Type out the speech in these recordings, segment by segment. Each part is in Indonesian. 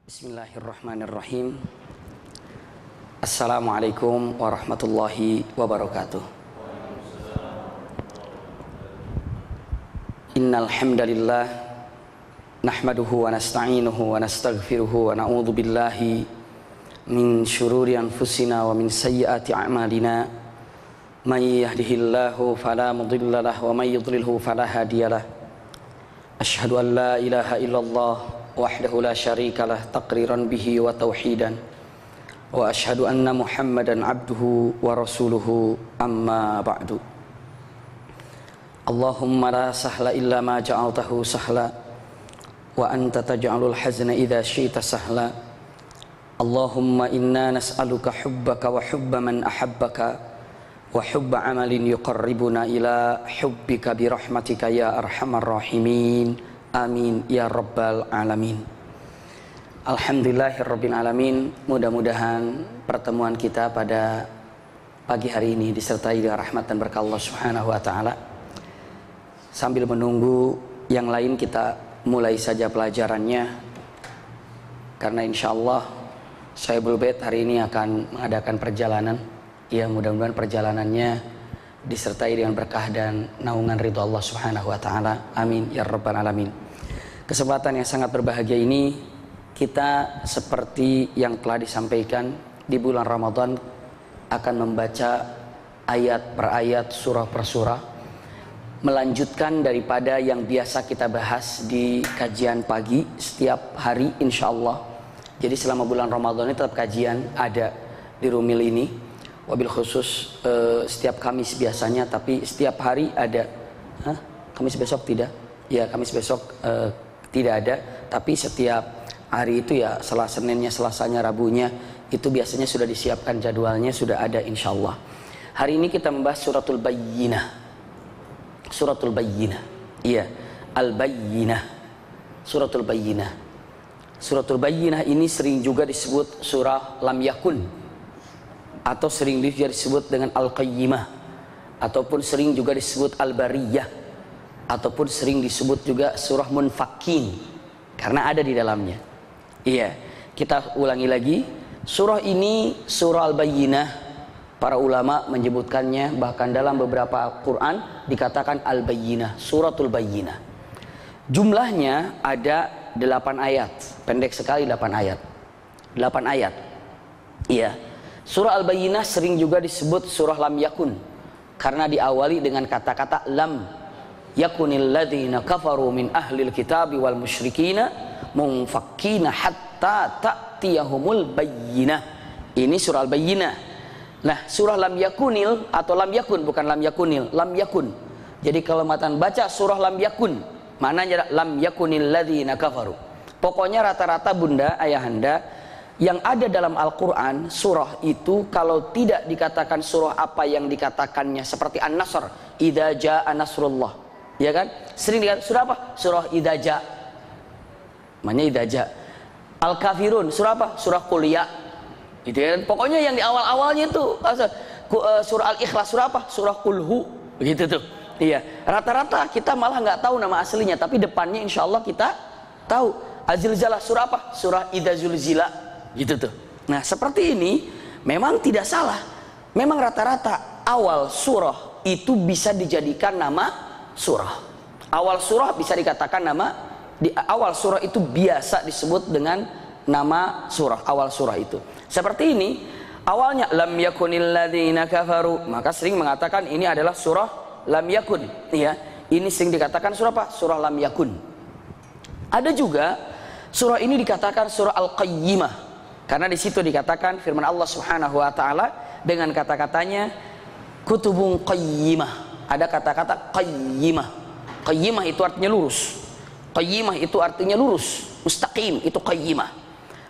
Bismillahirrahmanirrahim. Assalamualaikum warahmatullahi wabarakatuh. Innal hamdalillah nahmaduhu wa nasta'inuhu wa nastaghfiruhu wa na'udzu billahi min syururi anfusina wa min sayyiati a'malina. May yahdihillahu fala mudilla lahu wa may yudlilhu fala hadiyalah. Asyhadu an la ilaha illallah wahdahu la syarikalah taqriran bihi wa tauhidan wa asyhadu anna Muhammadan abduhu wa rasuluhu amma ba'du. Allahumma la sahla illa ma ja'altahu sahla wa anta taj'alul hazna idza syi'ta sahla. Allahumma inna nas'aluka hubbaka wa hubba man ahabbaka wa hubba amalin yuqarribuna ila hubbika bi rahmatika ya arhamar rahimin. Amin ya rabbal alamin. Alhamdulillahirabbil alamin. Mudah-mudahan pertemuan kita pada pagi hari ini disertai dengan rahmat dan berkah Allah Subhanahu wa taala. Sambil menunggu yang lain, kita mulai saja pelajarannya, karena insyaallah Sahibul Bait hari ini akan mengadakan perjalanan. Ya, mudah-mudahan perjalanannya disertai dengan berkah dan naungan ridha Allah Subhanahu wa taala. Amin ya rabbal alamin. Kesempatan yang sangat berbahagia ini, kita seperti yang telah disampaikan di bulan Ramadan akan membaca ayat per ayat, surah per surah, melanjutkan daripada yang biasa kita bahas di kajian pagi setiap hari insyaallah. Jadi selama bulan Ramadan ini tetap kajian ada di Rumil ini. Wabil khusus setiap Kamis biasanya, tapi setiap hari ada. Kamis besok tidak? Ya, Kamis besok tidak ada, tapi setiap hari itu ya, Seninnya, Selasanya, Rabunya itu biasanya sudah disiapkan jadwalnya, sudah ada insyaallah. Hari ini kita membahas suratul Bayyinah. Suratul Bayyinah. Iya, Al-Bayyinah. Suratul Bayyinah. Suratul Bayyinah ini sering juga disebut surah Lam Yakun, atau sering juga disebut dengan Al-Qayyimah, ataupun sering juga disebut Al-Bariyah, ataupun sering disebut juga surah Munfakin, karena ada di dalamnya. Iya, kita ulangi lagi. Surah ini, surah Al-Bayyinah, para ulama menyebutkannya, bahkan dalam beberapa Quran dikatakan Al-Bayyinah, suratul Bayyinah. Jumlahnya ada 8 ayat, pendek sekali 8 ayat. 8 ayat. Iya. Surah Al-Bayyinah sering juga disebut surah Lam Yakun, karena diawali dengan kata-kata lam yakunil ladzina kafaru min ahlil kitabi wal musyrikina munfakkina hatta ta'tiyahumul bayyinah. Ini surah Al-Bayyinah. Nah, surah Lam Yakunil atau Lam Yakun, bukan Lam Yakunil, Lam Yakun. Jadi kalau matan baca surah Lam Yakun, maknanya lam yakunil ladzina kafaru. Pokoknya rata-rata bunda, ayahanda, yang ada dalam Al-Quran, surah itu kalau tidak dikatakan surah apa yang dikatakannya, seperti An-Nasr, idza jaa nasrullah, ya kan? Sering dikatakan surah apa? Surah idza jaa. Namanya idza jaa. Al-Kafirun, surah apa? Surah Qul ya. Gitu kan? Pokoknya yang di awal-awalnya itu surah Al-Ikhlas, surah apa? Surah Qul hu. Begitu tuh. Iya. Rata-rata kita malah nggak tahu nama aslinya, tapi depannya insyaallah kita tahu. Az-Zilzalah, surah apa? Surah idza zulzila. Gitu tuh. Nah, seperti ini memang tidak salah. Memang rata-rata awal surah itu bisa dijadikan nama surah. Awal surah bisa dikatakan nama, di awal surah itu biasa disebut dengan nama surah, awal surah itu. Seperti ini, awalnya lam yakunil ladzina kafaru, maka sering mengatakan ini adalah surah Lam Yakun, ya. Ini sering dikatakan surah apa? Surah Lam Yakun. Ada juga surah ini dikatakan surah Al-Qayyimah, karena di situ dikatakan firman Allah Subhanahu wa taala dengan kata-katanya kutubun qayyimah. Ada kata-kata qayyimah. Qayyimah itu artinya lurus. Qayyimah itu artinya lurus, mustaqim, itu qayyimah.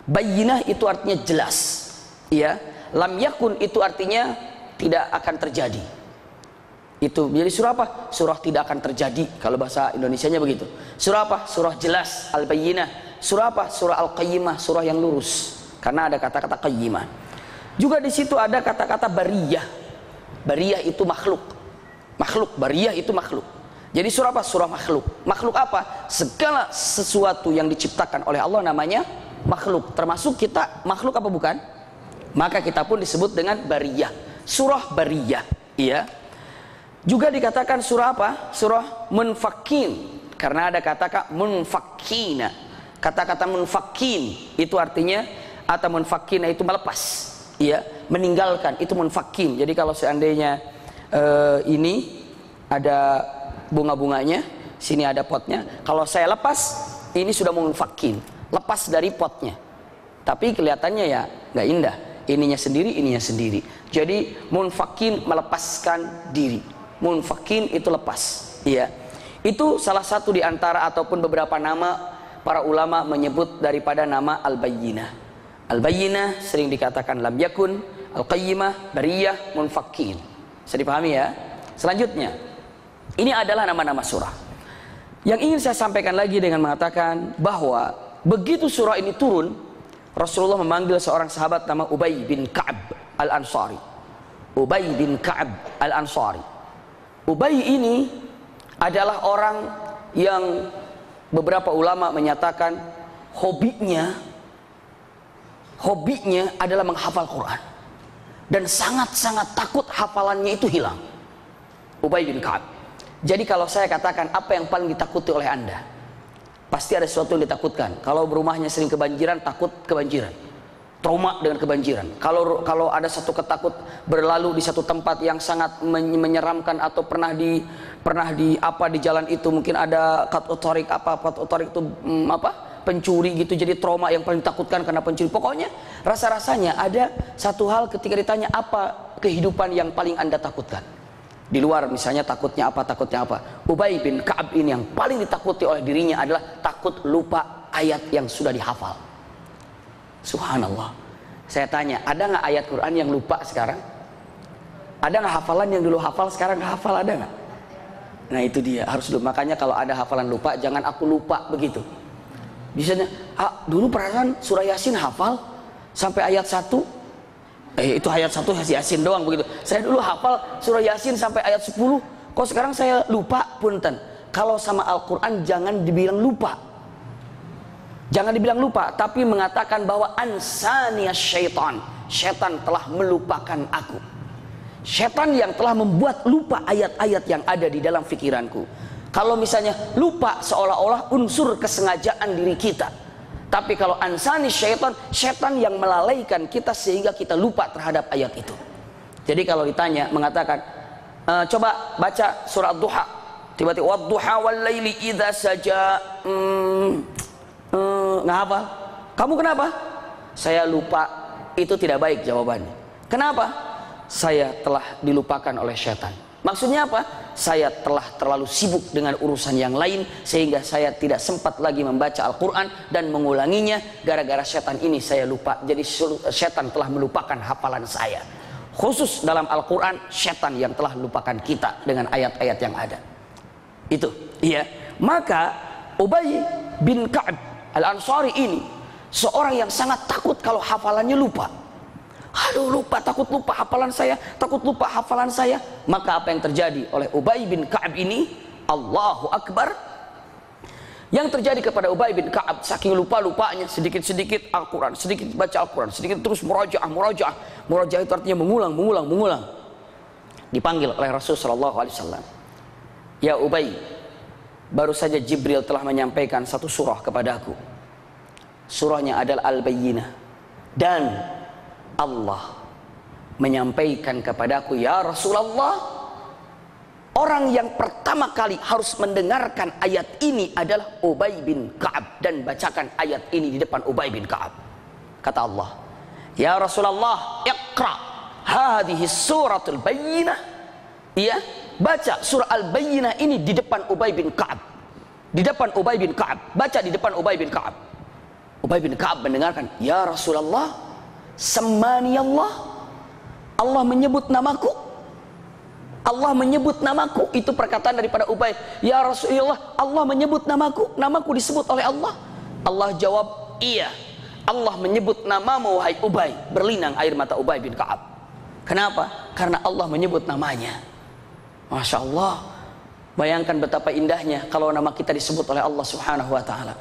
Bayyinah itu artinya jelas. Ya, lam yakun itu artinya tidak akan terjadi. Itu jadi surah apa? Surah tidak akan terjadi, kalau bahasa Indonesianya begitu. Surah apa? Surah jelas, Al-Bayyinah. Surah apa? Surah Al-Qayyimah, surah yang lurus. Karena ada kata-kata qayyimah. Juga di situ ada kata-kata bariyah. Bariyah itu makhluk. Makhluk, bariyah itu makhluk. Jadi surah apa? Surah makhluk. Makhluk apa? Segala sesuatu yang diciptakan oleh Allah namanya makhluk. Termasuk kita makhluk apa bukan? Maka kita pun disebut dengan bariyah. Surah bariyah. Iya. Juga dikatakan surah apa? Surah munfakin. Karena ada kata munfakina. Kata-kata munfakin itu artinya, atau munfakina itu melepas. Iya, meninggalkan itu munfakin. Jadi kalau seandainya ini ada bunga-bunganya, sini ada potnya. Kalau saya lepas, ini sudah munfakin, lepas dari potnya. Tapi kelihatannya ya nggak indah. Ininya sendiri, ininya sendiri. Jadi munfakin melepaskan diri. Munfakin itu lepas. Iya. Itu salah satu di antara ataupun beberapa nama para ulama menyebut daripada nama al-bayyinah. Al-bayyinah sering dikatakan lam yakun, al-qayyimah, bariyah, munfakin. Bisa dipahami ya? Selanjutnya, ini adalah nama-nama surah. Yang ingin saya sampaikan lagi dengan mengatakan bahwa begitu surah ini turun, Rasulullah memanggil seorang sahabat nama Ubay bin Ka'ab al-Ansari. Ubay bin Ka'ab al-Ansari. Ubay ini adalah orang yang beberapa ulama menyatakan hobinya adalah menghafal Quran. Dan sangat-sangat takut hafalannya itu hilang. Ubay bin Ka'ab. Jadi kalau saya katakan apa yang paling ditakuti oleh Anda, pasti ada sesuatu yang ditakutkan. Kalau rumahnya sering kebanjiran, takut kebanjiran, trauma dengan kebanjiran. Kalau ada satu ketakut berlalu di satu tempat yang sangat menyeramkan, atau pernah di jalan itu mungkin ada qat'ut thariq itu pencuri gitu, jadi trauma yang paling ditakutkan karena pencuri. Pokoknya rasa-rasanya ada satu hal ketika ditanya apa kehidupan yang paling Anda takutkan. Di luar misalnya takutnya apa. Ubay bin Ka'ab ini yang paling ditakuti oleh dirinya adalah takut lupa ayat yang sudah dihafal. Subhanallah. Saya tanya, ada nggak ayat Quran yang lupa sekarang? Ada nggak hafalan yang dulu hafal sekarang nggak hafal, ada nggak? Nah itu dia, harus dulu. Makanya kalau ada hafalan lupa, jangan aku lupa begitu. Biasanya, dulu perasaan surah Yasin hafal sampai ayat 1. Itu ayat 1 Yasin doang begitu. Saya dulu hafal surah Yasin sampai ayat 10. Kok sekarang saya lupa? Punten. Kalau sama Al-Quran jangan dibilang lupa. Jangan dibilang lupa, tapi mengatakan bahwa ansaniya syaitan. Syaitan telah melupakan aku. Syaitan yang telah membuat lupa ayat-ayat yang ada di dalam pikiranku. Kalau misalnya lupa seolah-olah unsur kesengajaan diri kita. Tapi kalau ansani syaitan, syaitan yang melalaikan kita sehingga kita lupa terhadap ayat itu. Jadi kalau ditanya mengatakan, coba baca surah Duha. Tiba-tiba wadduha wal laili idza saja. Nggak hafal. Kamu kenapa? Saya lupa. Itu tidak baik jawabannya. Kenapa? Saya telah dilupakan oleh syaitan. Maksudnya apa? Saya telah terlalu sibuk dengan urusan yang lain sehingga saya tidak sempat lagi membaca Al-Quran dan mengulanginya. Gara-gara syaitan ini saya lupa. Jadi syaitan telah melupakan hafalan saya. Khusus dalam Al-Quran, syaitan yang telah melupakan kita dengan ayat-ayat yang ada. Itu, iya. Maka Ubay bin Ka'ab al-Ansari ini seorang yang sangat takut kalau hafalannya lupa. Aduh, takut lupa hafalan saya, takut lupa hafalan saya. Maka apa yang terjadi oleh Ubay bin Ka'ab ini? Allahu Akbar. Yang terjadi kepada Ubay bin Ka'ab, saking lupa-lupanya, sedikit-sedikit Al-Quran, sedikit baca Al-Quran, sedikit terus murajaah. Murajaah itu artinya mengulang. Dipanggil oleh Rasulullah SAW. Ya Ubay, baru saja Jibril telah menyampaikan satu surah kepadaku. Surahnya adalah Al-Bayyinah. Dan Allah menyampaikan kepadaku, ya Rasulullah, orang yang pertama kali harus mendengarkan ayat ini adalah Ubay bin Ka'ab, dan bacakan ayat ini di depan Ubay bin Ka'ab. Kata Allah, ya Rasulullah, iqra hadhihi suratul bayyinah. Iya, baca surah Al-Bayyinah ini di depan Ubay bin Ka'ab. Di depan Ubay bin Ka'ab, baca di depan Ubay bin Ka'ab. Ubay bin Ka'ab mendengarkan, ya Rasulullah, Sammani Allah menyebut namaku. Allah menyebut namaku. Itu perkataan daripada Ubay. Ya Rasulullah, Allah menyebut namaku disebut oleh Allah. Allah jawab, iya, Allah menyebut namamu wahai Ubay. Berlinang air mata Ubay bin Ka'ab. Kenapa? Karena Allah menyebut namanya. Masya Allah. Bayangkan betapa indahnya kalau nama kita disebut oleh Allah Subhanahu wa ta'ala.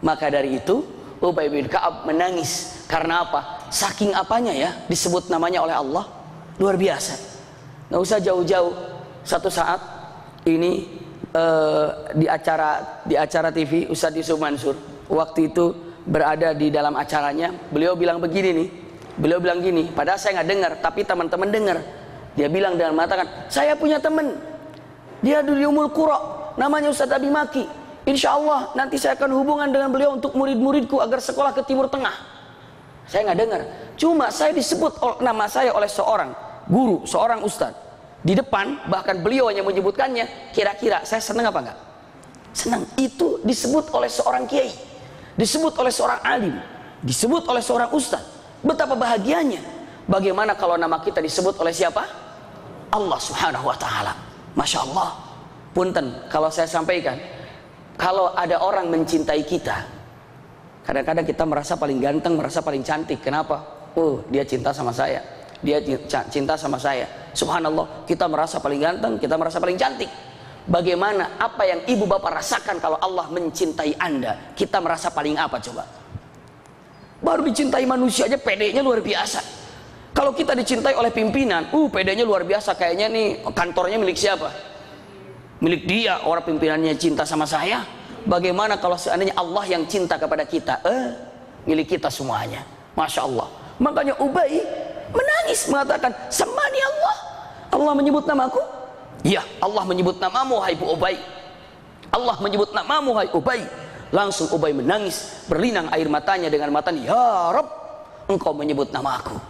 Maka dari itu Ubay bin Ka'ab menangis. Karena apa? Saking apanya ya disebut namanya oleh Allah, luar biasa. Nggak usah jauh-jauh. Satu saat ini di acara TV Ustadz Yusuf Mansur, waktu itu berada di dalam acaranya, beliau bilang begini nih, beliau bilang gini, padahal saya nggak dengar, tapi teman-teman dengar. Dia bilang dengan mengatakan, saya punya teman, dia di Ummul Qura, namanya Ustadz Abi Maki. Insya Allah nanti saya akan hubungan dengan beliau untuk murid-muridku agar sekolah ke Timur Tengah. Saya nggak dengar, cuma saya disebut nama saya oleh seorang guru, seorang ustadz di depan, bahkan beliau hanya menyebutkannya. Kira-kira saya senang apa enggak? Senang. Itu disebut oleh seorang kiai, disebut oleh seorang alim, disebut oleh seorang ustadz. Betapa bahagianya. Bagaimana kalau nama kita disebut oleh siapa? Allah Subhanahu wa ta'ala. Masya Allah. Punten kalau saya sampaikan, kalau ada orang mencintai kita, kadang-kadang kita merasa paling ganteng, merasa paling cantik. Kenapa? Oh, dia cinta sama saya, dia cinta sama saya. Subhanallah, kita merasa paling ganteng, kita merasa paling cantik. Bagaimana apa yang ibu bapak rasakan kalau Allah mencintai Anda? Kita merasa paling apa coba? Baru dicintai manusia aja pedenya luar biasa. Kalau kita dicintai oleh pimpinan, pedenya luar biasa. Kayaknya nih kantornya milik siapa? Milik dia. Orang pimpinannya cinta sama saya. Bagaimana kalau seandainya Allah yang cinta kepada kita? Milik kita semuanya. Masya Allah. Makanya Ubay menangis mengatakan, semani Allah. Allah menyebut namaku? Ya, Allah menyebut namamu, hai Ubay. Allah menyebut namamu, hai Ubay. Langsung Ubay menangis, berlinang air matanya dengan matanya, ya Rabb, engkau menyebut namaku.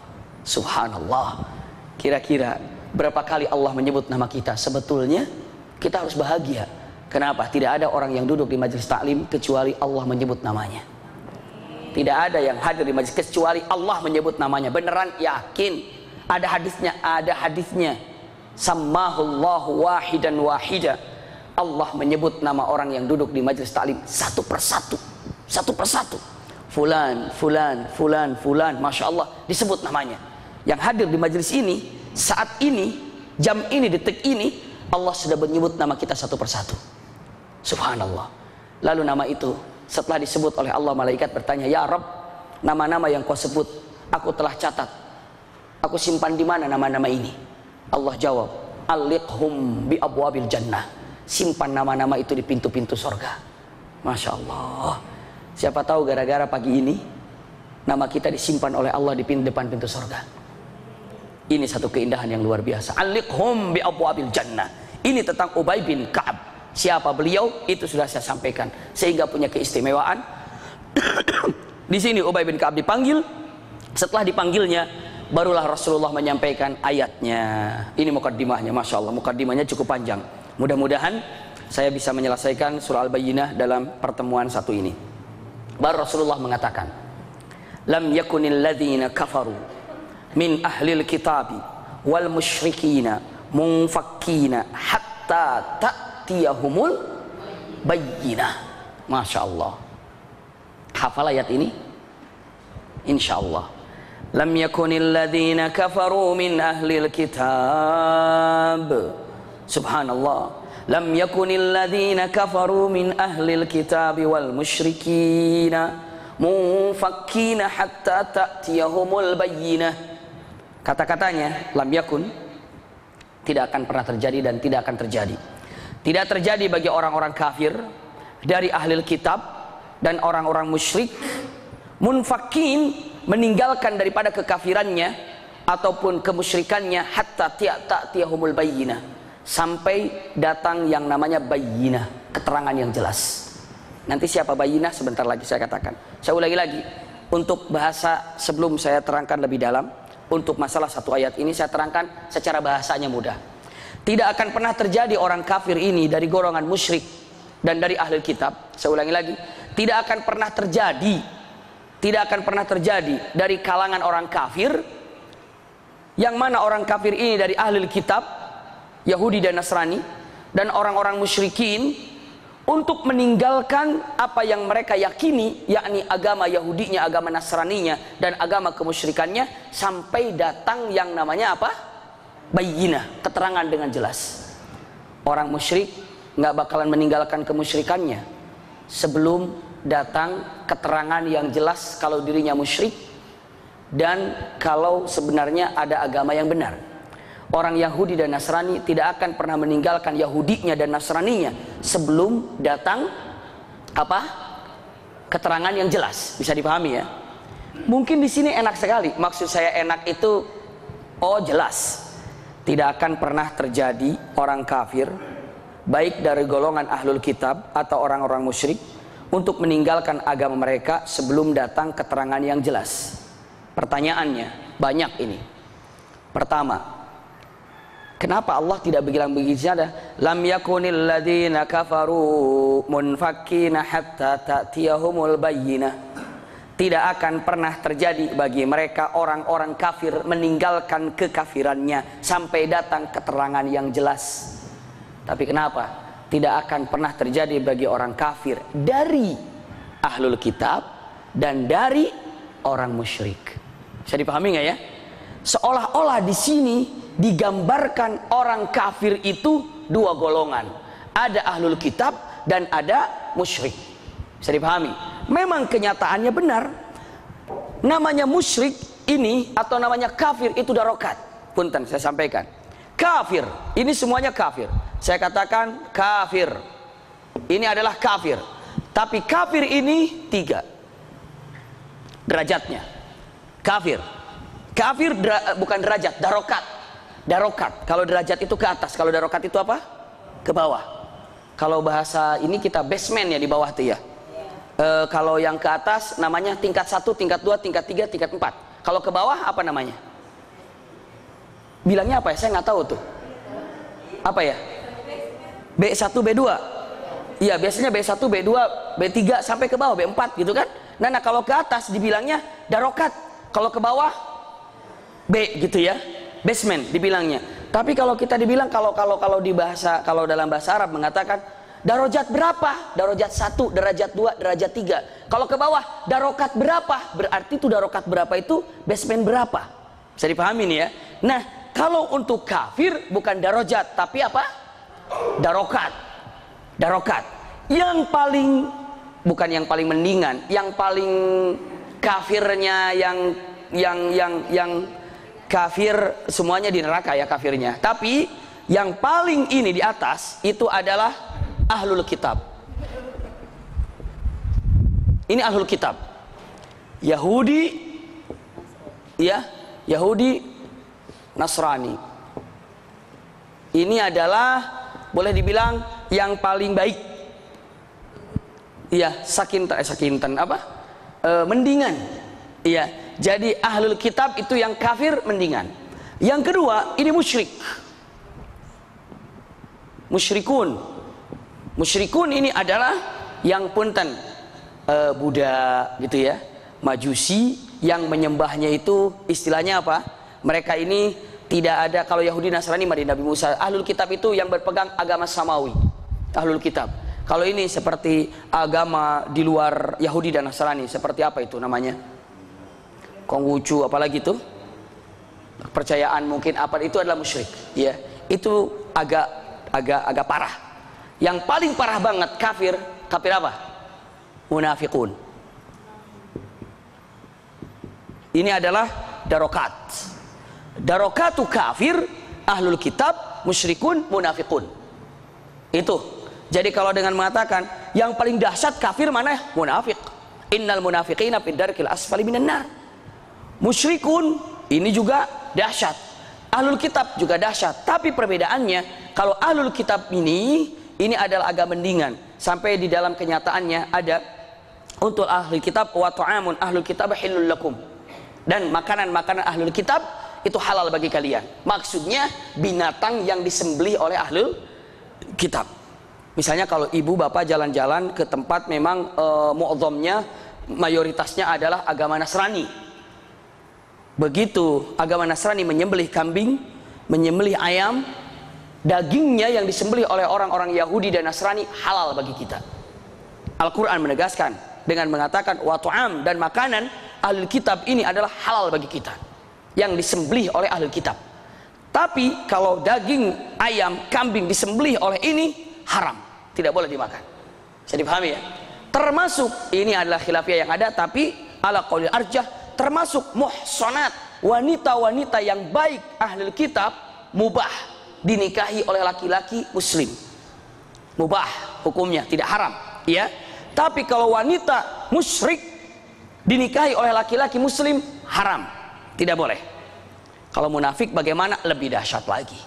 Subhanallah. Kira-kira berapa kali Allah menyebut nama kita? Sebetulnya kita harus bahagia. Kenapa? Tidak ada orang yang duduk di majelis taklim kecuali Allah menyebut namanya. Tidak ada yang hadir di majelis kecuali Allah menyebut namanya. Beneran yakin? Ada hadisnya, ada hadisnya. Sammahullahu wahidan wahida. Allah menyebut nama orang yang duduk di majelis taklim satu persatu, satu persatu. Fulan, fulan, fulan, fulan. Masya Allah disebut namanya. Yang hadir di majelis ini, saat ini, jam ini, detik ini, Allah sudah menyebut nama kita satu persatu. Subhanallah. Lalu nama itu setelah disebut oleh Allah, malaikat bertanya, ya Rabb, nama-nama yang kau sebut aku telah catat, aku simpan di mana nama-nama ini? Allah jawab, alliqhum bi abwabil jannah. Simpan nama-nama itu di pintu-pintu sorga. Masya Allah. Siapa tahu gara-gara pagi ini nama kita disimpan oleh Allah di depan pintu sorga. Ini satu keindahan yang luar biasa. Alliqhum bi abwabil jannah. Ini tentang Ubay bin Ka'ab. Siapa beliau? Itu sudah saya sampaikan. Sehingga punya keistimewaan. Di sini Ubay bin Ka'ab dipanggil. Setelah dipanggilnya, barulah Rasulullah menyampaikan ayatnya. Ini mukaddimahnya, Masya Allah. Mukaddimahnya cukup panjang. Mudah-mudahan saya bisa menyelesaikan surah Al-Bayyinah dalam pertemuan satu ini. Baru Rasulullah mengatakan, lam yakunil ladzina kafaru min ahlil kitabi wal musyrikina munfakkina hatta ta'tiyahumul bayyinah. Masya Allah. Hafal ayat ini? Insya Allah. Lam yakunil ladzina kafaru min ahlil kitab. Subhanallah. Lam yakunil ladzina kafaru min ahlil kitab wal musyrikina munfakkina hatta ta'tiyahumul bayyinah. Kata-katanya lam yakun, tidak akan pernah terjadi dan tidak akan terjadi. Tidak terjadi bagi orang-orang kafir dari ahlil kitab dan orang-orang musyrik, munfakin, meninggalkan daripada kekafirannya ataupun kemusyrikannya, hatta ta'tiyahumul bayyinah, sampai datang yang namanya bayyinah, keterangan yang jelas. Nanti siapa bayyinah sebentar lagi saya katakan. Saya ulangi lagi untuk bahasa sebelum saya terangkan lebih dalam. Untuk masalah satu ayat ini saya terangkan secara bahasanya mudah. Tidak akan pernah terjadi orang kafir ini dari golongan musyrik dan dari ahli kitab. Saya ulangi lagi, tidak akan pernah terjadi, tidak akan pernah terjadi dari kalangan orang kafir, yang mana orang kafir ini dari ahli kitab, Yahudi dan Nasrani, dan orang-orang musyrikin, untuk meninggalkan apa yang mereka yakini, yakni agama Yahudinya, agama Nasraninya, dan agama kemusyrikannya, sampai datang yang namanya apa? Bayyinah, keterangan dengan jelas. Orang musyrik nggak bakalan meninggalkan kemusyrikannya, sebelum datang keterangan yang jelas kalau dirinya musyrik dan kalau sebenarnya ada agama yang benar. Orang Yahudi dan Nasrani tidak akan pernah meninggalkan Yahudinya dan Nasraninya sebelum datang apa? Keterangan yang jelas. Bisa dipahami ya? Mungkin di sini enak sekali. Maksud saya enak itu jelas. Tidak akan pernah terjadi orang kafir baik dari golongan ahlul kitab atau orang-orang musyrik untuk meninggalkan agama mereka sebelum datang keterangan yang jelas. Pertanyaannya banyak ini. Pertama, kenapa Allah tidak bilang begitu ada? Lam yakunil ladzina kafaru munfakkina hatta ta'tiyahumul bayyinah. Tidak akan pernah terjadi bagi mereka orang-orang kafir meninggalkan kekafirannya sampai datang keterangan yang jelas. Tapi kenapa? Tidak akan pernah terjadi bagi orang kafir dari ahlul kitab dan dari orang musyrik. Bisa dipahami nggak ya? Seolah-olah di sini digambarkan orang kafir itu dua golongan. Ada ahlul kitab dan ada musyrik. Bisa dipahami? Memang kenyataannya benar. Namanya musyrik ini atau namanya kafir itu darokat. Punten saya sampaikan. Kafir, ini semuanya kafir. Saya katakan kafir. Ini adalah kafir. Tapi kafir ini 3 derajatnya. Kafir. Kafir bukan derajat, darokat. Darokat. Kalau derajat itu ke atas, kalau darokat itu apa? Ke bawah. Kalau bahasa ini kita basement ya di bawah tuh ya. Kalau yang ke atas namanya tingkat 1, tingkat 2, tingkat 3, tingkat 4. Kalau ke bawah apa namanya? Bilangnya apa ya? Saya nggak tahu tuh. Apa ya? B1, B2. Iya, biasanya B1, B2, B3 sampai ke bawah B4 gitu kan? Nah, kalau ke atas dibilangnya darokat. Kalau ke bawah B gitu ya. Basement dibilangnya. Tapi kalau kita dibilang kalau dalam bahasa Arab mengatakan darajat berapa? Darajat 1, derajat 2, derajat 3. Kalau ke bawah, darokat berapa? Berarti itu darokat berapa itu basement berapa? Bisa dipahami nih ya. Nah, kalau untuk kafir bukan darajat, tapi apa? Darokat. Darokat. Yang paling, bukan yang paling mendingan, yang paling kafirnya yang kafir semuanya di neraka ya kafirnya. Tapi yang paling ini di atas itu adalah ahlul kitab. Ini ahlul kitab. Yahudi ya, Yahudi Nasrani. Ini adalah boleh dibilang yang paling baik. Iya, sakintan apa? Mendingan. Iya, jadi ahlul kitab itu yang kafir mendingan. Yang kedua, ini musyrik. Musyrikun. Musyrikun ini adalah yang punten Buddha gitu ya, Majusi yang menyembahnya itu istilahnya apa? Mereka ini tidak ada, kalau Yahudi Nasrani dari Nabi Musa. Ahlul kitab itu yang berpegang agama samawi. Ahlul kitab. Kalau ini seperti agama di luar Yahudi dan Nasrani, seperti apa itu namanya? Konghucu apalagi itu? Kepercayaan mungkin apa itu adalah musyrik. Ya, itu agak parah. Yang paling parah banget kafir apa? Munafikun. Ini adalah darokat. Darokatu kafir, ahlul kitab, musyrikun, munafikun. Itu. Jadi kalau dengan mengatakan yang paling dahsyat kafir mana? Munafik. Innal munafiqina fid darkil asfali minan nar. Musyrikun ini juga dahsyat. Ahlul kitab juga dahsyat. Tapi perbedaannya kalau ahlul kitab ini adalah agak mendingan. Sampai di dalam kenyataannya ada untuk ahlul kitab wa ta'amun ahlul kitab halul lakum. Dan makanan-makanan ahlul kitab itu halal bagi kalian. Maksudnya binatang yang disembelih oleh ahlul kitab. Misalnya kalau ibu bapak jalan-jalan ke tempat memang mu'adzamnya mayoritasnya adalah agama Nasrani. Begitu agama Nasrani menyembelih kambing, menyembelih ayam, dagingnya yang disembelih oleh orang-orang Yahudi dan Nasrani halal bagi kita. Al-Quran menegaskan dengan mengatakan wa ta'am, dan makanan ahlul kitab ini adalah halal bagi kita yang disembelih oleh ahlul kitab. Tapi kalau daging ayam, kambing disembelih oleh ini haram, tidak boleh dimakan. Bisa dipahami ya? Termasuk, ini adalah khilafiyah yang ada, tapi ala qaulil arjah, termasuk muhsanat, wanita-wanita yang baik ahlul kitab, mubah dinikahi oleh laki-laki muslim. Mubah hukumnya, tidak haram, ya. Tapi kalau wanita musyrik dinikahi oleh laki-laki muslim, haram, tidak boleh. Kalau munafik bagaimana? Lebih dahsyat lagi.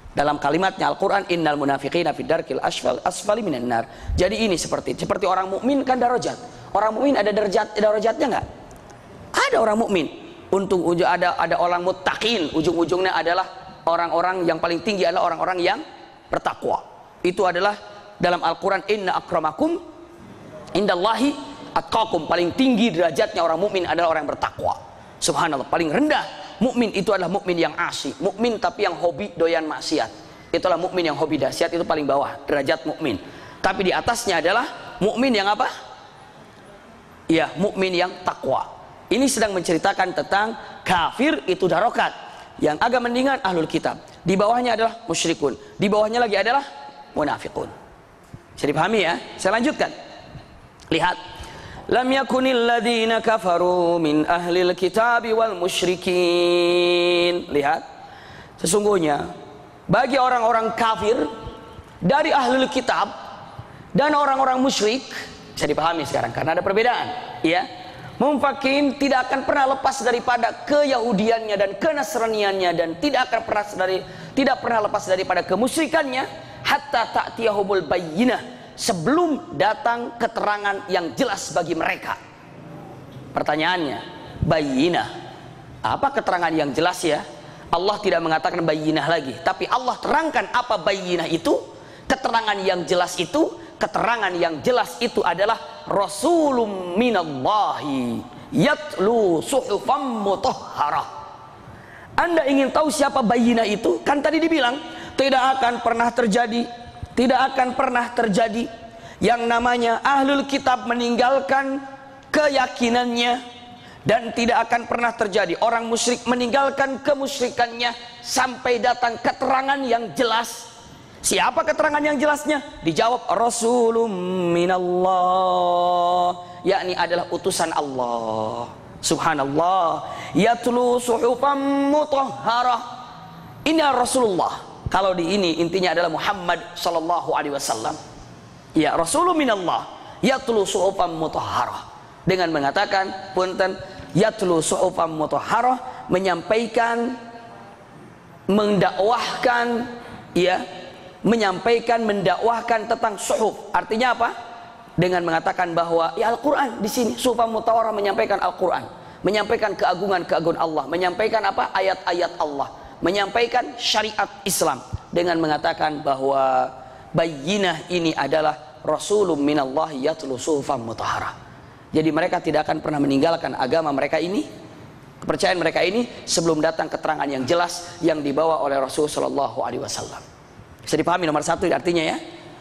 Dalam kalimatnya Al-Quran, innal munafiqina fid darkil asfali minan nar. Jadi ini seperti orang mukmin kan darajat. Orang mukmin ada darajatnya nggak? Ada orang mukmin. Untung ada orang muttaqin. Ujung-ujungnya adalah orang-orang yang paling tinggi adalah orang-orang yang bertakwa. Itu adalah dalam Al-Quran, inna akramakum indallahi atqakum. Paling tinggi derajatnya orang mukmin adalah orang yang bertakwa. Subhanallah. Paling rendah mukmin itu adalah mukmin yang asyi, mukmin tapi yang hobi doyan maksiat. Itulah mukmin yang hobi dahsyat, itu paling bawah derajat mukmin. Tapi di atasnya adalah mukmin yang apa? Ya, mukmin yang takwa. Ini sedang menceritakan tentang kafir itu darokat. Yang agak mendingan ahlul kitab. Di bawahnya adalah musyrikun. Di bawahnya lagi adalah munafikun. Bisa dipahami ya? Saya lanjutkan. Lihat. Lam yakunil ladzina kafaru min ahlil kitabi wal musyrikin. Lihat, sesungguhnya bagi orang-orang kafir dari ahlul kitab dan orang-orang musyrik, bisa dipahami sekarang karena ada perbedaan, ya. Mumfakin tidak akan pernah lepas daripada keyahudiannya dan kenasraniannya, dan tidak pernah lepas daripada kemusyrikannya hatta ta'tiyahumul bayyinah, sebelum datang keterangan yang jelas bagi mereka. Pertanyaannya, bayyinah, apa keterangan yang jelas ya? Allah tidak mengatakan bayyinah lagi, tapi Allah terangkan apa bayyinah itu. Keterangan yang jelas itu, keterangan yang jelas itu adalah rasulun minallahi yatlu suhufan mutahharah. Anda ingin tahu siapa bayyinah itu? Kan tadi dibilang tidak akan pernah terjadi, tidak akan pernah terjadi yang namanya ahlul kitab meninggalkan keyakinannya, dan tidak akan pernah terjadi orang musyrik meninggalkan kemusyrikannya sampai datang keterangan yang jelas. Siapa keterangan yang jelasnya? Dijawab rasulun minallah, yakni adalah utusan Allah. Subhanallah. Yatlu suhufan mutahharah. Ini Rasulullah. Kalau di ini intinya adalah Muhammad sallallahu alaihi wasallam. Ya, Rasulun minallah yatlu suhufan mutahharah. Dengan mengatakan punten, yatlu suhufan mutahharah, menyampaikan, mendakwahkan, ya, menyampaikan, mendakwahkan tentang suhuf. Artinya apa? Dengan mengatakan bahwa ya Al-Quran di sini suhufan mutahharah, menyampaikan Al-Quran, menyampaikan keagungan Allah, menyampaikan apa? Ayat-ayat Allah, menyampaikan syariat Islam, dengan mengatakan bahwa bayyinah ini adalah rasulun minallahi yatlu suhufan mutahharah. Jadi mereka tidak akan pernah meninggalkan agama mereka ini, kepercayaan mereka ini, sebelum datang keterangan yang jelas yang dibawa oleh Rasul sallallahu alaihi wasallam. Bisa dipahami nomor satu artinya ya,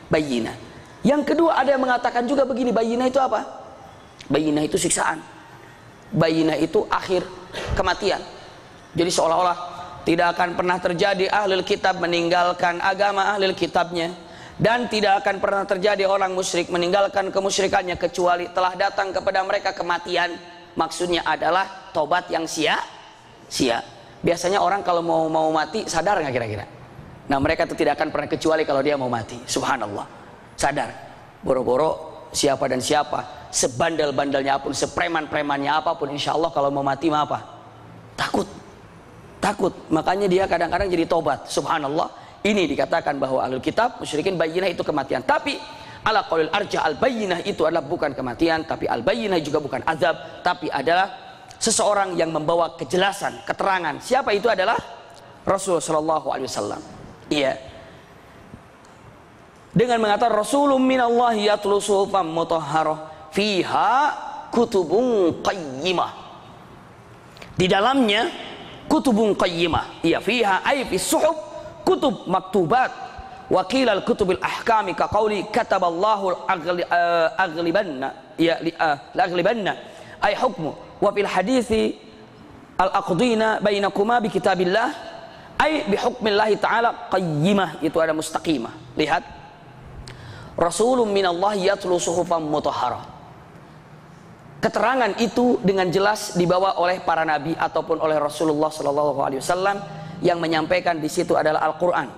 bayyinah. Yang kedua ada yang mengatakan juga begini, bayyinah itu apa? Bayyinah itu siksaan. Bayyinah itu akhir kematian. Jadi seolah-olah tidak akan pernah terjadi ahlul kitab meninggalkan agama ahlul kitabnya, dan tidak akan pernah terjadi orang musyrik meninggalkan kemusyrikannya kecuali telah datang kepada mereka kematian. Maksudnya adalah tobat yang sia-sia. Biasanya orang kalau mau mati sadar nggak kira-kira? Nah, mereka itu tidak akan pernah kecuali kalau dia mau mati. Subhanallah. Sadar. Boro-boro siapa dan siapa, sebandel-bandelnya apapun, sepreman-premannya apapun, insya Allah kalau mau mati mah apa? Takut, makanya dia kadang-kadang jadi tobat. Subhanallah. Ini dikatakan bahwa ahlul kitab musyrikin bayyinah itu kematian. Tapi ala qaulil arjah, al bayyinah itu adalah bukan kematian, tapi al bayyinah juga bukan azab, tapi adalah seseorang yang membawa kejelasan, keterangan. Siapa itu? Adalah Rasul sallallahu alaihi wasallam. Iya. Dengan mengatakan rasulun minallahi yatlu suhufan mutahharah fiha kutubun qayyimah. Di dalamnya kutubun qayyimah, iya, fiha ay fi suhuf kutub maktubat, wa qila al kutubil ahkami ka qauli kataballahu aghlibanna, ya aghlibanna ay hukmu, wa fil hadisi al aqdina bainakuma bi kitabillah ay bi hukmillahi ta'ala qayyimah, itu ada mustaqimah. Lihat, Rasulun minallahi yatlu suhufan mutahharah. Keterangan itu dengan jelas dibawa oleh para nabi ataupun oleh Rasulullah sallallahu alaihi wasallam, yang menyampaikan di situ adalah Al-Qur'an.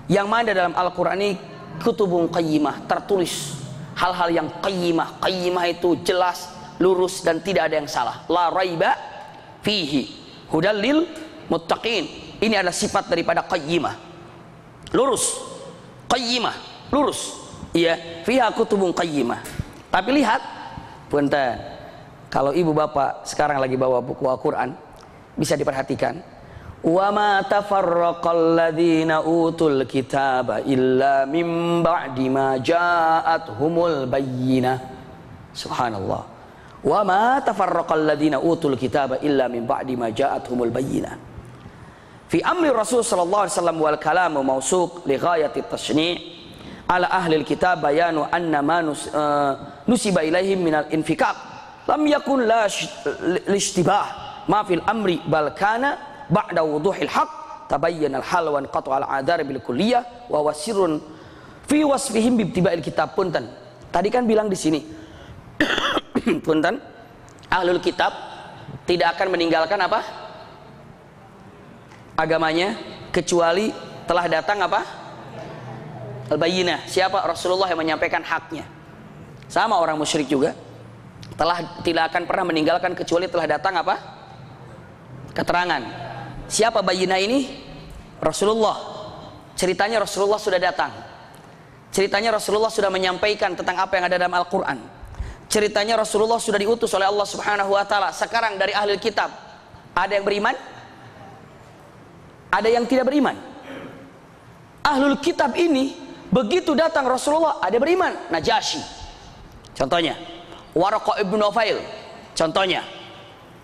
Yang mana dalam Al-Qur'an ini kutubun qayyimah, tertulis hal-hal yang qayyimah. Qayyimah itu jelas, lurus, dan tidak ada yang salah. La raiba fihi hudal lil muttaqin. Ini adalah sifat daripada qayyimah. Lurus, qayyimah, lurus. Iya, fiha kutubun qayyimah. Tapi lihat, punten, kalau ibu bapak sekarang lagi bawa buku Al-Qur'an, bisa diperhatikan. Wa ma tafarraqal ladzina utul kitaba illa mim ba'di ma ja'athumul bayyinah. Subhanallah. Wa ma tafarraqal ladzina utul kitaba illa min ba'di ma ja'athumul bayyinah. Fi amri Rasul sallallahu alaihi wasallam wal kalamu mawsuq li ghayati tashni' ala ahli al-kitab bayanu anna ma nusiba ilaihim minal infikak lam yakun la lishtibah ma fil amri bal kana ba'da wuduhil haq tabayyana al-hal wa qat'a al-adar bil kulliyah wa wasirun fi wasfihim bi ittiba'il kitab. Punten, tadi kan bilang di sini punten, ahlul kitab tidak akan meninggalkan apa? Agamanya kecuali telah datang apa? Al-bayyinah. Siapa? Rasulullah yang menyampaikan haknya. Sama orang musyrik juga, tidak akan pernah meninggalkan kecuali telah datang apa? Keterangan. Siapa bayyinah ini? Rasulullah. Ceritanya Rasulullah sudah datang. Ceritanya Rasulullah sudah menyampaikan tentang apa yang ada dalam Al-Quran. Ceritanya Rasulullah sudah diutus oleh Allah Subhanahu wa ta'ala. Sekarang dari ahli kitab, ada yang beriman? Ada yang tidak beriman? Ahlul kitab ini begitu datang Rasulullah, ada beriman. Najasyi, contohnya. Waraqah ibn Nufail, contohnya.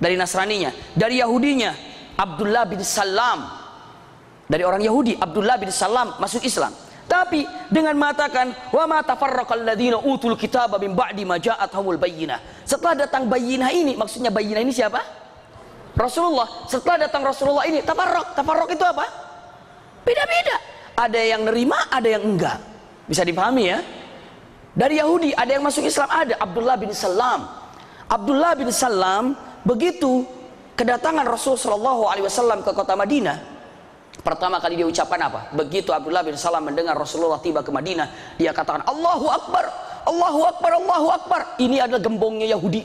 Dari Nasraninya. Dari Yahudinya, Abdullah bin Salam. Dari orang Yahudi, Abdullah bin Salam masuk Islam. Tapi dengan mengatakan wa ma tafarraqal ladzina utul kitaba min ba'di ma ja'athumul bayyinah. Setelah datang bayyinah ini, maksudnya bayyinah ini siapa? Rasulullah. Setelah datang Rasulullah ini, tafarraq. Tafarraq itu apa? Beda-beda. Ada yang nerima, ada yang enggak. Bisa dipahami ya? Dari Yahudi ada yang masuk Islam, ada Abdullah bin Salam. Abdullah bin Salam begitu kedatangan Rasul sallallahu alaihi wasallam ke kota Madinah, pertama kali dia ucapkan apa? Begitu Abdullah bin Salam mendengar Rasulullah tiba ke Madinah, dia katakan Allahu Akbar, Allahu Akbar, Allahu Akbar. Ini adalah gembongnya Yahudi.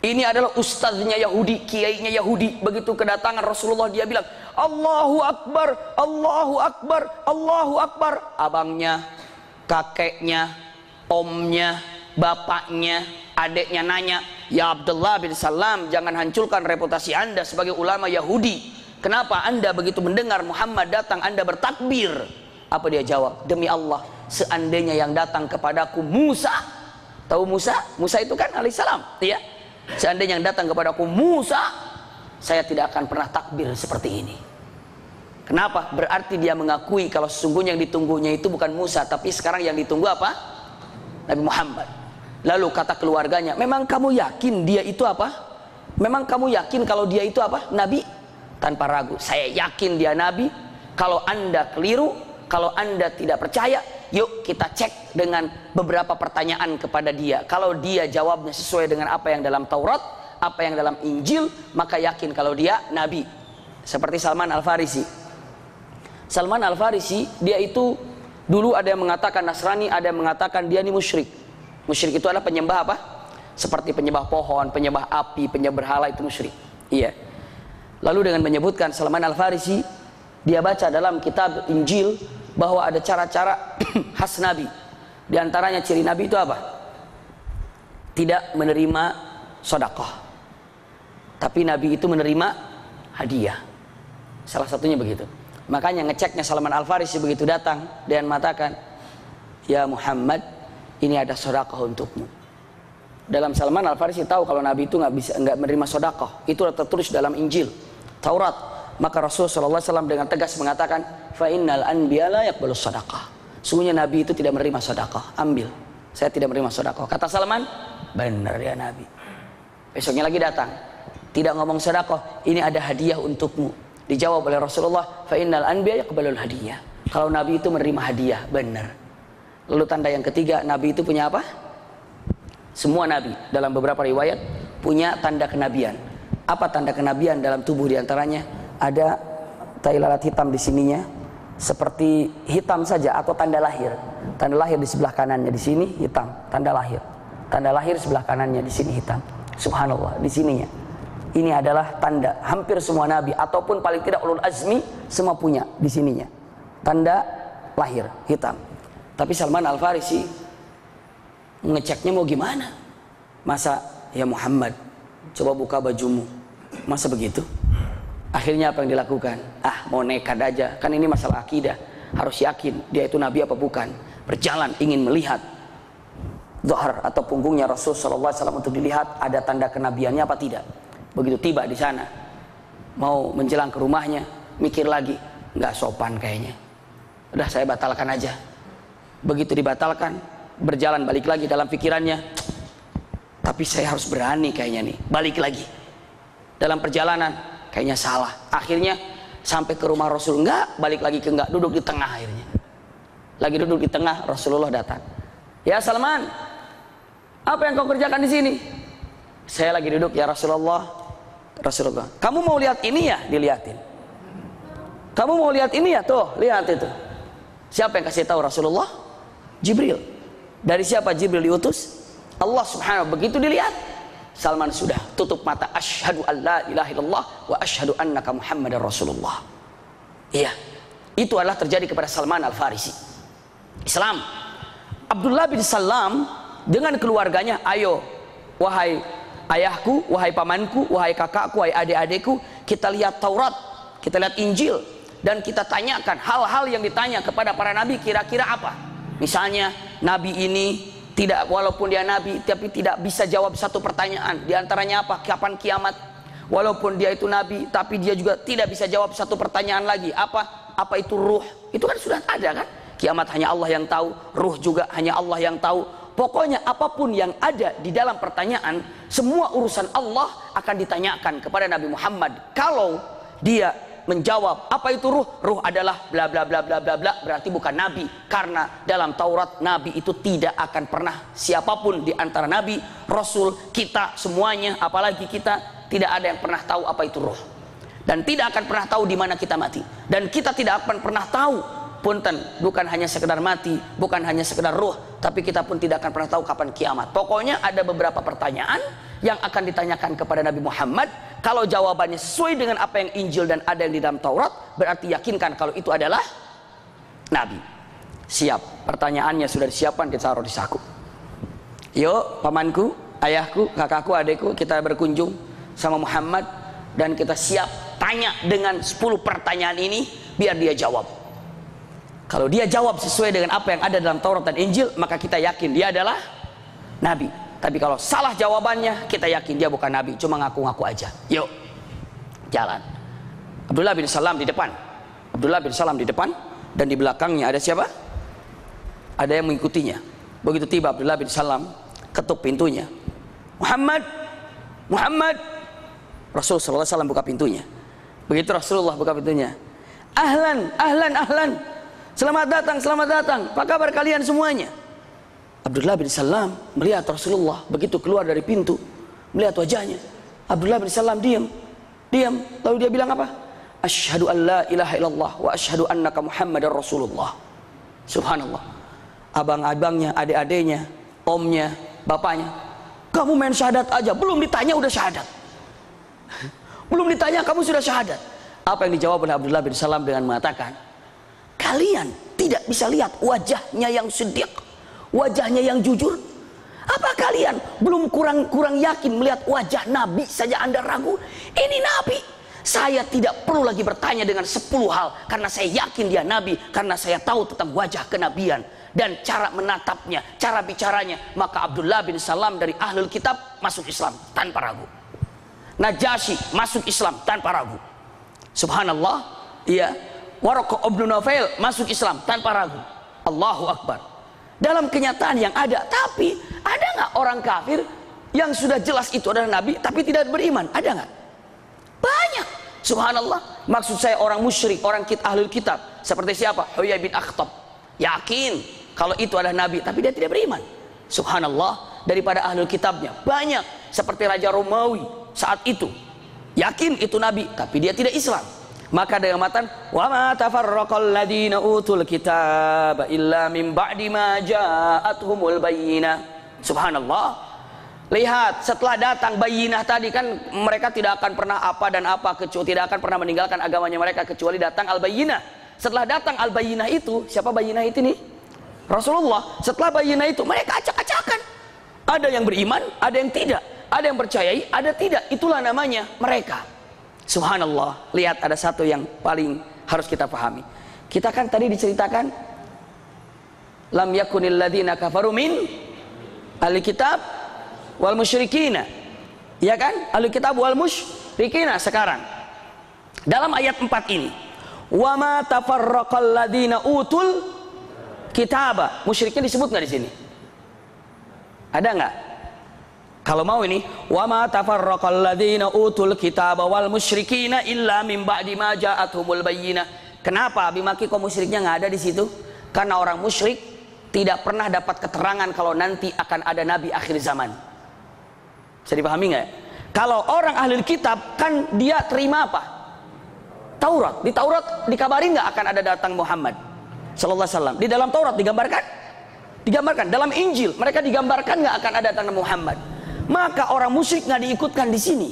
Ini adalah ustaznya Yahudi, kiainya Yahudi. Begitu kedatangan Rasulullah, dia bilang Allahu Akbar, Allahu Akbar, Allahu Akbar. Abangnya, kakeknya, omnya, bapaknya, adiknya nanya, ya Abdullah bin Salam, jangan hancurkan reputasi anda sebagai ulama Yahudi. Kenapa anda begitu mendengar Muhammad datang anda bertakbir? Apa dia jawab? Demi Allah, seandainya yang datang kepadaku Musa. Tahu Musa? Musa itu kan alaihissalam, ya. Seandainya yang datang kepadaku Musa, saya tidak akan pernah takbir seperti ini. Kenapa? Berarti dia mengakui kalau sesungguhnya yang ditunggunya itu bukan Musa, tapi sekarang yang ditunggu apa? Nabi Muhammad. Lalu kata keluarganya, memang kamu yakin dia itu apa? Memang kamu yakin kalau dia itu apa? Nabi? Tanpa ragu, saya yakin dia Nabi. Kalau anda keliru, kalau anda tidak percaya, yuk kita cek dengan beberapa pertanyaan kepada dia. Kalau dia jawabnya sesuai dengan apa yang dalam Taurat, apa yang dalam Injil, maka yakin kalau dia Nabi. Seperti Salman Al-Farisi. Salman Al-Farisi, dia itu dulu ada yang mengatakan Nasrani, ada yang mengatakan dia ini musyrik. Musyrik itu adalah penyembah apa? Seperti penyembah pohon, penyembah api, penyembah berhala, itu musyrik. Iya. Lalu dengan menyebutkan Salman Al-Farisi, dia baca dalam kitab Injil bahwa ada cara-cara khas Nabi. Di antaranya ciri Nabi itu apa? Tidak menerima sedekah. Tapi Nabi itu menerima hadiah. Salah satunya begitu. Makanya ngeceknya Salman Al-Farisi begitu datang dan mengatakan, ya Muhammad, ini ada sedekah untukmu. Dalam Salman Al-Farisi tahu kalau Nabi itu nggak menerima sedekah. Itu tertulis dalam Injil, Taurat. Maka Rasulullah SAW dengan tegas mengatakan, fa innal anbiya la yaqbalu sedekah. Sungguhnya Nabi itu tidak menerima sedekah. Ambil, saya tidak menerima sedekah. Kata Salman, benar ya Nabi. Besoknya lagi datang, tidak ngomong sedekah, ini ada hadiah untukmu. Dijawab oleh Rasulullah, fa innal anbiya yaqbalul hadiah. Kalau Nabi itu menerima hadiah, benar. Lalu tanda yang ketiga, Nabi itu punya apa? Semua Nabi dalam beberapa riwayat punya tanda kenabian. Apa tanda kenabian dalam tubuh diantaranya? Ada tai lalat hitam di sininya, seperti hitam saja atau tanda lahir. Tanda lahir di sebelah kanannya, di sini hitam, tanda lahir. Tanda lahir sebelah kanannya, di sini hitam. Subhanallah, di sininya. Ini adalah tanda hampir semua Nabi ataupun paling tidak ulul azmi semua punya di sininya. Tanda lahir hitam. Tapi Salman Al-Farisi ngeceknya mau gimana? Masa ya Muhammad, coba buka bajumu. Masa begitu? Akhirnya apa yang dilakukan? Mau nekat aja. Kan ini masalah akidah. Harus yakin dia itu Nabi apa bukan. Berjalan ingin melihat zahar atau punggungnya Rasul SAW untuk dilihat ada tanda kenabiannya apa tidak. Begitu tiba di sana, mau menjelang ke rumahnya, mikir lagi, nggak sopan kayaknya. Udah saya batalkan aja. Begitu dibatalkan, berjalan balik lagi dalam pikirannya. Tapi saya harus berani kayaknya nih, balik lagi. Dalam perjalanan, kayaknya salah. Akhirnya sampai ke rumah Rasul, enggak, balik lagi ke enggak, duduk di tengah akhirnya. Lagi duduk di tengah, Rasulullah datang. Ya Salman, apa yang kau kerjakan di sini? Saya lagi duduk, ya Rasulullah. Rasulullah, kamu mau lihat ini ya? Dilihatin. Kamu mau lihat ini ya? Tuh, lihat itu. Siapa yang kasih tahu Rasulullah? Jibril. Dari siapa Jibril diutus? Allah Subhanahu. Begitu dilihat, Salman sudah tutup mata. Asyhadu an la ilaha illallah wa asyhadu annaka Muhammadar Rasulullah. Iya, itu adalah terjadi kepada Salman Al-Farisi. Islam. Abdullah bin Salam dengan keluarganya, ayo wahai ayahku, wahai pamanku, wahai kakakku, wahai adik-adikku, kita lihat Taurat, kita lihat Injil, dan kita tanyakan hal-hal yang ditanya kepada para nabi kira-kira apa. Misalnya nabi ini tidak, walaupun dia nabi tapi tidak bisa jawab satu pertanyaan. Di antaranya apa? Kapan kiamat? Walaupun dia itu nabi tapi dia juga tidak bisa jawab satu pertanyaan lagi. Apa itu ruh? Itu kan sudah ada kan? Kiamat hanya Allah yang tahu, ruh juga hanya Allah yang tahu. Pokoknya apapun yang ada di dalam pertanyaan, semua urusan Allah akan ditanyakan kepada Nabi Muhammad. Kalau dia menjawab apa itu ruh, ruh adalah bla bla bla bla bla bla, berarti bukan nabi. Karena dalam Taurat nabi itu tidak akan pernah, siapapun di antara nabi, rasul, kita semuanya, apalagi kita, tidak ada yang pernah tahu apa itu ruh. Dan tidak akan pernah tahu di mana kita mati. Dan kita tidak akan pernah tahu, punten, bukan hanya sekedar mati, bukan hanya sekedar ruh, tapi kita pun tidak akan pernah tahu kapan kiamat. Pokoknya ada beberapa pertanyaan yang akan ditanyakan kepada Nabi Muhammad. Kalau jawabannya sesuai dengan apa yang Injil dan ada yang di dalam Taurat, berarti yakinkan kalau itu adalah Nabi. Siap, pertanyaannya sudah disiapkan, kita taruh di saku. Yuk pamanku, ayahku, kakakku, adekku, kita berkunjung sama Muhammad dan kita siap tanya dengan 10 pertanyaan ini biar dia jawab. Kalau dia jawab sesuai dengan apa yang ada dalam Taurat dan Injil, maka kita yakin dia adalah Nabi. Tapi kalau salah jawabannya, kita yakin dia bukan Nabi, cuma ngaku-ngaku aja. Yuk, jalan. Abdullah bin Salam di depan. Abdullah bin Salam di depan, dan di belakangnya ada siapa? Ada yang mengikutinya. Begitu tiba Abdullah bin Salam, ketuk pintunya. Muhammad, Muhammad. Rasulullah SAW buka pintunya. Begitu Rasulullah buka pintunya. Ahlan, ahlan, ahlan. Selamat datang, selamat datang. Apa kabar kalian semuanya? Abdullah bin Salam melihat Rasulullah begitu keluar dari pintu, melihat wajahnya. Abdullah bin Salam diam. Lalu dia bilang apa? Asyhadu an la ilaha illallah wa asyhadu annaka Muhammadar Rasulullah. Subhanallah. Abang-abangnya, adik-adiknya, omnya, bapaknya, kamu main syahadat aja, belum ditanya udah syahadat. Belum ditanya kamu sudah syahadat. Apa yang dijawab oleh Abdullah bin Salam dengan mengatakan, kalian tidak bisa lihat wajahnya yang siddiq, wajahnya yang jujur? Apa kalian belum kurang yakin melihat wajah Nabi saja Anda ragu? Ini Nabi. Saya tidak perlu lagi bertanya dengan 10 hal, karena saya yakin dia Nabi, karena saya tahu tentang wajah kenabian dan cara menatapnya, cara bicaranya. Maka Abdullah bin Salam dari Ahlul Kitab masuk Islam tanpa ragu. Najasyi masuk Islam tanpa ragu. Subhanallah. Iya. Waraqah bin Naufal masuk Islam tanpa ragu. Allahu Akbar. Dalam kenyataan yang ada. Tapi ada nggak orang kafir yang sudah jelas itu adalah Nabi tapi tidak beriman? Ada nggak? Banyak. Subhanallah. Maksud saya orang musyrik, orang Ahlul Kitab. Seperti siapa? Huyai bin Akhtab. Yakin kalau itu adalah nabi, tapi dia tidak beriman. Subhanallah, daripada ahlul kitabnya banyak seperti Raja Romawi saat itu yakin itu nabi, tapi dia tidak Islam. Maka dengan matan, wa ma tafarraqal ladina utul kitab illa min ba'di ma ja'atuhumul bayyinah. Subhanallah. Lihat, setelah datang bayyinah tadi kan mereka tidak akan pernah apa dan apa, kecuali tidak akan pernah meninggalkan agamanya mereka kecuali datang al-bayyinah. Setelah datang al-bayyinah itu, siapa bayyinah itu nih? Rasulullah. Setelah bayyinah itu mereka acak-acakan. Ada yang beriman, ada yang tidak. Ada yang percayai, ada tidak. Itulah namanya mereka. Subhanallah. Lihat, ada satu yang paling harus kita pahami. Kita kan tadi diceritakan lam yakunil ladina kafaru min ahli kitab wal musyrikina. Ya kan? Ahli kitab wal musyrikina. Sekarang dalam ayat 4 ini, wa ma tafarraqal ladina utul kitaba. Musyrikin disebut nggak di sini? Ada nggak? Kalau mau ini, wa ma tafarraqal ladzina utul kitaba wal musyrikina illa min ba'di ma ja'atuhumul bayyinah. Kenapa bimaki kaum musyriknya nggak ada di situ? Karena orang musyrik tidak pernah dapat keterangan kalau nanti akan ada nabi akhir zaman. Bisa dipahami nggak? Kalau orang ahli kitab kan dia terima apa? Taurat. Di Taurat dikabarin nggak akan ada datang Muhammad sallallahu alaihi wasallam? Di dalam Taurat digambarkan? Digambarkan. Dalam Injil mereka digambarkan nggak akan ada datang Muhammad. Maka orang musyrik nggak diikutkan di sini.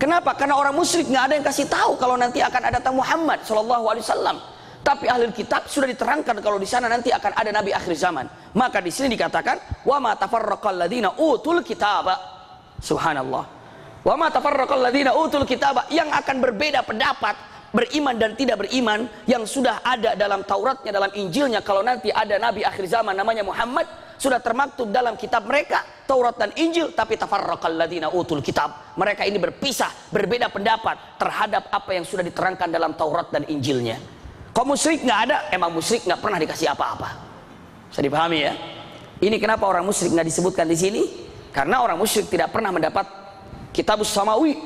Kenapa? Karena orang musyrik nggak ada yang kasih tahu kalau nanti akan ada datang Muhammad Shallallahu Alaihi Wasallam. Tapi ahli kitab sudah diterangkan kalau di sana nanti akan ada nabi akhir zaman. Maka di sini dikatakan, wa ma tafarraqal ladzina utul kitaba. Subhanallah. Wa ma tafarraqal ladzina utul kitaba, yang akan berbeda pendapat, beriman dan tidak beriman, yang sudah ada dalam Tauratnya, dalam Injilnya kalau nanti ada nabi akhir zaman namanya Muhammad, sudah termaktub dalam kitab mereka Taurat dan Injil. Tapi tafarraqal ladzina utul kitab, mereka ini berpisah, berbeda pendapat terhadap apa yang sudah diterangkan dalam Taurat dan Injilnya. Kaum musyrik nggak ada, emang musyrik nggak pernah dikasih apa-apa. Bisa dipahami ya? Ini kenapa orang musyrik nggak disebutkan di sini? Karena orang musyrik tidak pernah mendapat kitabus samawi.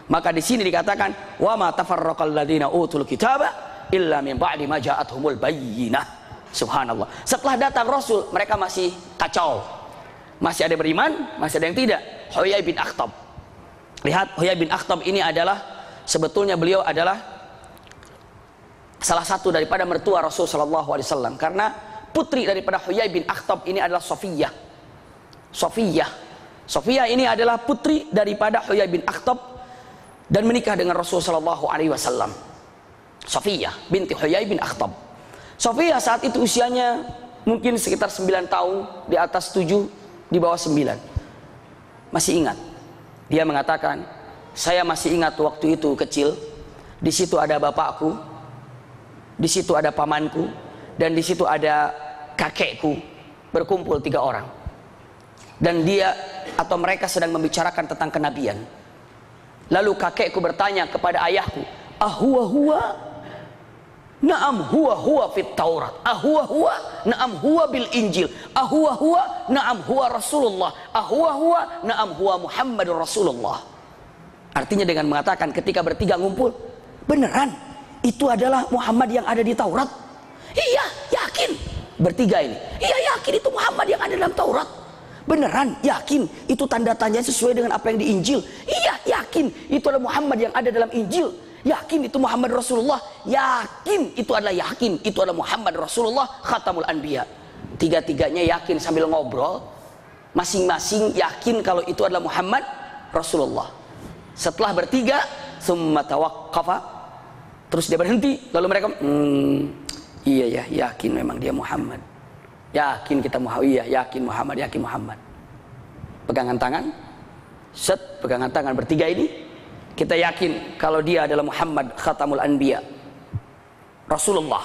Maka di sini dikatakan, wa ma tafarraqal ladzina utul kitaba illa min ba'di ma ja'atuhumul bayyinah. Subhanallah. Setelah datang Rasul, mereka masih kacau. Masih ada beriman, masih ada yang tidak. Huyai bin Akhtab. Lihat, Huyai bin Akhtab ini adalah, sebetulnya beliau adalah salah satu daripada mertua Rasul sallallahu alaihi wasallam. Karena putri daripada Huyai bin Akhtab ini adalah Safiyah. Safiyah ini adalah putri daripada Huyai bin Akhtab dan menikah dengan Rasul sallallahu alaihi wasallam. Safiyah binti Huyai bin Akhtab. Safiyah saat itu usianya mungkin sekitar 9 tahun, di atas 7, di bawah 9. Masih ingat. Dia mengatakan, saya masih ingat waktu itu kecil, di situ ada bapakku, di situ ada pamanku, dan di situ ada kakekku, berkumpul 3 orang. Dan dia atau mereka sedang membicarakan tentang kenabian. Lalu kakekku bertanya kepada ayahku, ahuwa? Naam huwa fit Taurat, huwa naam huwa bil Injil, huwa naam huwa Rasulullah, huwa naam huwa Muhammadur Rasulullah. Artinya dengan mengatakan ketika bertiga ngumpul, beneran itu adalah Muhammad yang ada di Taurat? Iya, yakin. Bertiga ini, iya yakin itu Muhammad yang ada dalam Taurat. Beneran yakin itu tanda tanya sesuai dengan apa yang di Injil? Iya, yakin itu adalah Muhammad yang ada dalam Injil. Yakin itu Muhammad Rasulullah, yakin itu adalah Muhammad Rasulullah khatamul anbiya. Tiga-tiganya yakin sambil ngobrol, masing-masing yakin kalau itu adalah Muhammad Rasulullah. Setelah bertiga, summa tawaqqafa, terus dia berhenti, lalu mereka iya ya, yakin memang dia Muhammad. Yakin kita Muhammad, iya yakin Muhammad. Pegangan tangan, pegangan tangan bertiga ini. Kita yakin kalau dia adalah Muhammad khatamul anbiya, Rasulullah.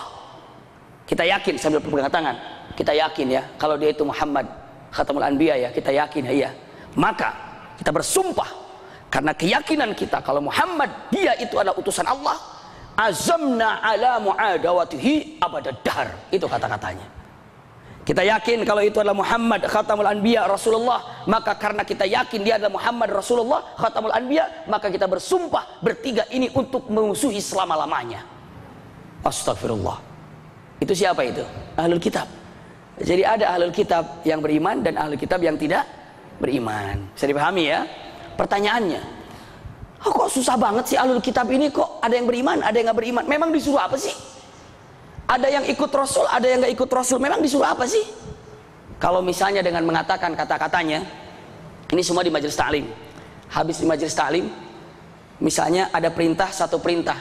Kita yakin sambil berpegangan tangan. Kita yakin ya kalau dia itu Muhammad khatamul anbiya ya, kita yakin ya. Maka kita bersumpah karena keyakinan kita kalau Muhammad dia itu adalah utusan Allah, azamna ala muadawatihi abadad dahr. Itu kata-katanya. Kita yakin kalau itu adalah Muhammad khatamul anbiya Rasulullah, maka karena kita yakin dia adalah Muhammad Rasulullah khatamul anbiya, maka kita bersumpah bertiga ini untuk memusuhi selama-lamanya. Astagfirullah. Itu siapa itu? Ahlul kitab. Jadi ada ahlul kitab yang beriman dan ahlul kitab yang tidak beriman. Bisa dipahami ya? Pertanyaannya, oh, kok susah banget sih ahlul kitab ini, kok ada yang beriman, ada yang nggak beriman? Memang disuruh apa sih? Ada yang ikut Rasul, ada yang nggak ikut Rasul. Memang disuruh apa sih? Kalau misalnya dengan mengatakan kata-katanya, ini semua di majelis ta'lim. Habis di majelis ta'lim, misalnya ada perintah, satu perintah.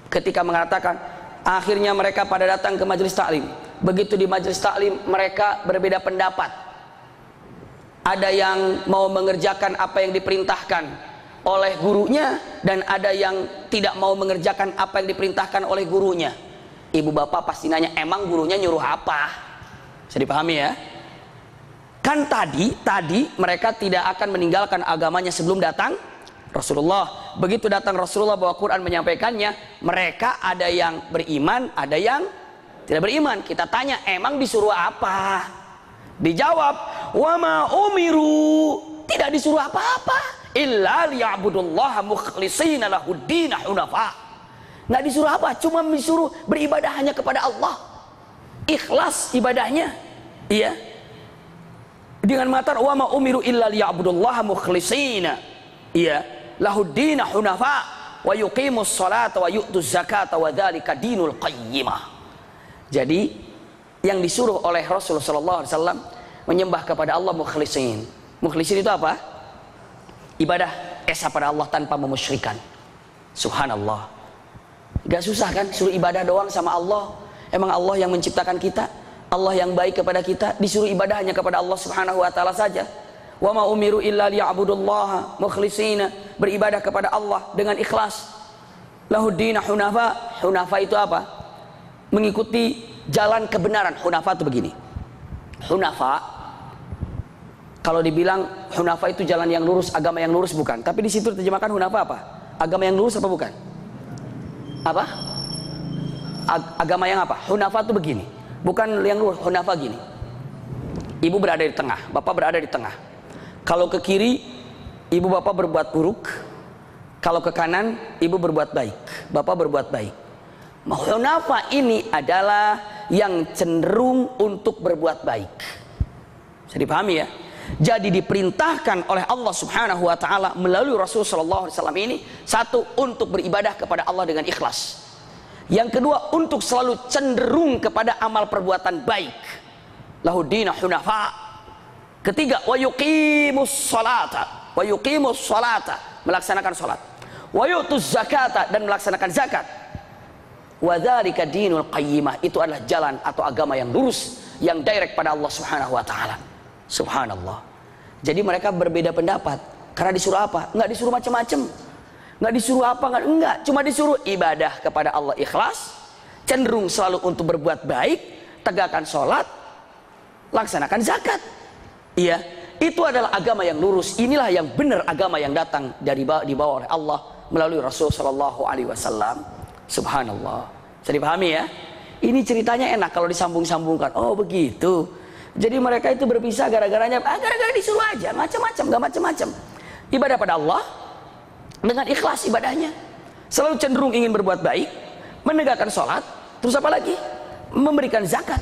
Ketika mengatakan, akhirnya mereka pada datang ke majelis ta'lim. Begitu di majelis taklim mereka berbeda pendapat. Ada yang mau mengerjakan apa yang diperintahkan oleh gurunya dan ada yang tidak mau mengerjakan apa yang diperintahkan oleh gurunya. Ibu bapak pasti nanya, emang gurunya nyuruh apa? Bisa dipahami ya? Kan tadi mereka tidak akan meninggalkan agamanya sebelum datang Rasulullah. Begitu datang Rasulullah bawa Quran menyampaikannya, mereka ada yang beriman, ada yang tidak beriman. Kita tanya, emang disuruh apa? Dijawab, wa ma umiru, tidak disuruh apa-apa, illa liya'budullaha mukhlishina lahuddin hunafa. Nggak disuruh apa, cuma disuruh beribadah hanya kepada Allah, ikhlas ibadahnya. Iya, dengan mengatakan wa ma umiru illa liya'budullaha mukhlishina, iya, lahuddin hunafa wa yuqimus salata wa yu'tuz zakata wa dzalika dinul qayyimah. Jadi yang disuruh oleh Rasulullah SAW menyembah kepada Allah mukhlisin. Mukhlisin itu apa? Ibadah esa pada Allah tanpa memusyrikan. Subhanallah. Gak susah kan suruh ibadah doang sama Allah. Emang Allah yang menciptakan kita, Allah yang baik kepada kita, disuruh ibadah hanya kepada Allah Subhanahu wa taala saja. Wa ma umiru illa liya'budullaha mukhlishina, beribadah kepada Allah dengan ikhlas. Lahuddin hunafa. Hunafa itu apa? Mengikuti jalan kebenaran. Hunafa itu begini. Hunafa, kalau dibilang hunafa itu jalan yang lurus, agama yang lurus, bukan. Tapi di situ terjemahkan hunafa apa? Agama yang lurus apa bukan? Apa? Agama yang apa? Hunafa itu begini. Bukan yang lurus, hunafa gini. Ibu berada di tengah, bapak berada di tengah. Kalau ke kiri, ibu bapak berbuat buruk. Kalau ke kanan, ibu berbuat baik, bapak berbuat baik. Hunafa ini adalah yang cenderung untuk berbuat baik. Bisa dipahami ya? Jadi diperintahkan oleh Allah Subhanahu wa taala melalui Rasul sallallahu alaihi wasallam ini, satu, untuk beribadah kepada Allah dengan ikhlas. Yang kedua, untuk selalu cenderung kepada amal perbuatan baik. Lahuddin hunafa. Ketiga, wa yuqimus salata. Wa yuqimus salata, melaksanakan salat. Wa yu'tuz zakata, dan melaksanakan zakat. Wa dzalika dinul qayyimah, itu adalah jalan atau agama yang lurus, yang direct pada Allah Subhanahu wa taala. Subhanallah. Jadi mereka berbeda pendapat karena disuruh apa? Enggak disuruh macam-macam. Enggak disuruh apa, enggak, cuma disuruh ibadah kepada Allah ikhlas, cenderung selalu untuk berbuat baik, tegakkan sholat, laksanakan zakat. Iya, itu adalah agama yang lurus. Inilah yang benar agama yang datang dibawa oleh Allah melalui Rasul sallallahu alaihi wasallam. Subhanallah. Bisa dipahami ya? Ini ceritanya enak kalau disambung-sambungkan. Oh begitu. Jadi mereka itu berpisah gara-garanya, gara-gara disuruh aja, macam-macam, gak macam-macam. Ibadah pada Allah dengan ikhlas ibadahnya, selalu cenderung ingin berbuat baik, menegakkan sholat, terus apa lagi? Memberikan zakat.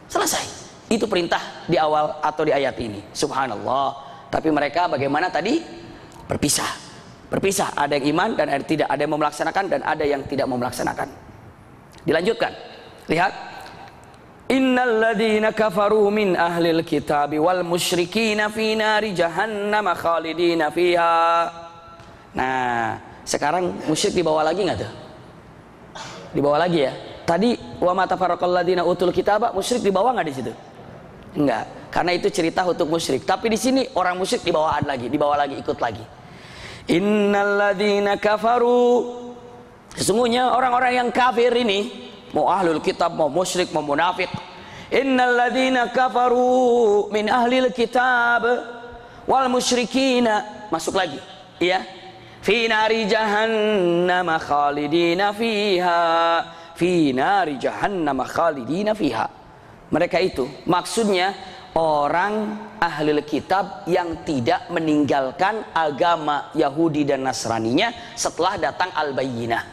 Selesai. Itu perintah di awal atau di ayat ini. Subhanallah. Tapi mereka bagaimana tadi? Berpisah. Berpisah, ada yang iman dan ada yang tidak, ada yang mau melaksanakan dan ada yang tidak mau melaksanakan. Dilanjutkan, lihat, innal ladzina kafaru min ahlil kitabi wal musyrikina fi nari jahannam khalidina fiha. Nah, sekarang musyrik dibawa lagi nggak tuh? Dibawa lagi ya. Tadi wa ma tafarraqal ladzina utul kitaba, musyrik dibawa nggak di situ? Enggak, karena itu cerita untuk musyrik. Tapi di sini orang musyrik dibawa lagi, ikut lagi. Innal ladzina kafaru, sesungguhnya orang-orang yang kafir ini, mau ahlul kitab, mau musyrik, mau munafik. Innal ladzina kafaru min ahlil kitab wal musyrikina, masuk lagi, ya. Fi nari jahannam khalidina fiha, fi nari jahannam khalidina fiha. Mereka itu maksudnya orang ahli kitab yang tidak meninggalkan agama Yahudi dan Nasraninya setelah datang Al-Bayyinah.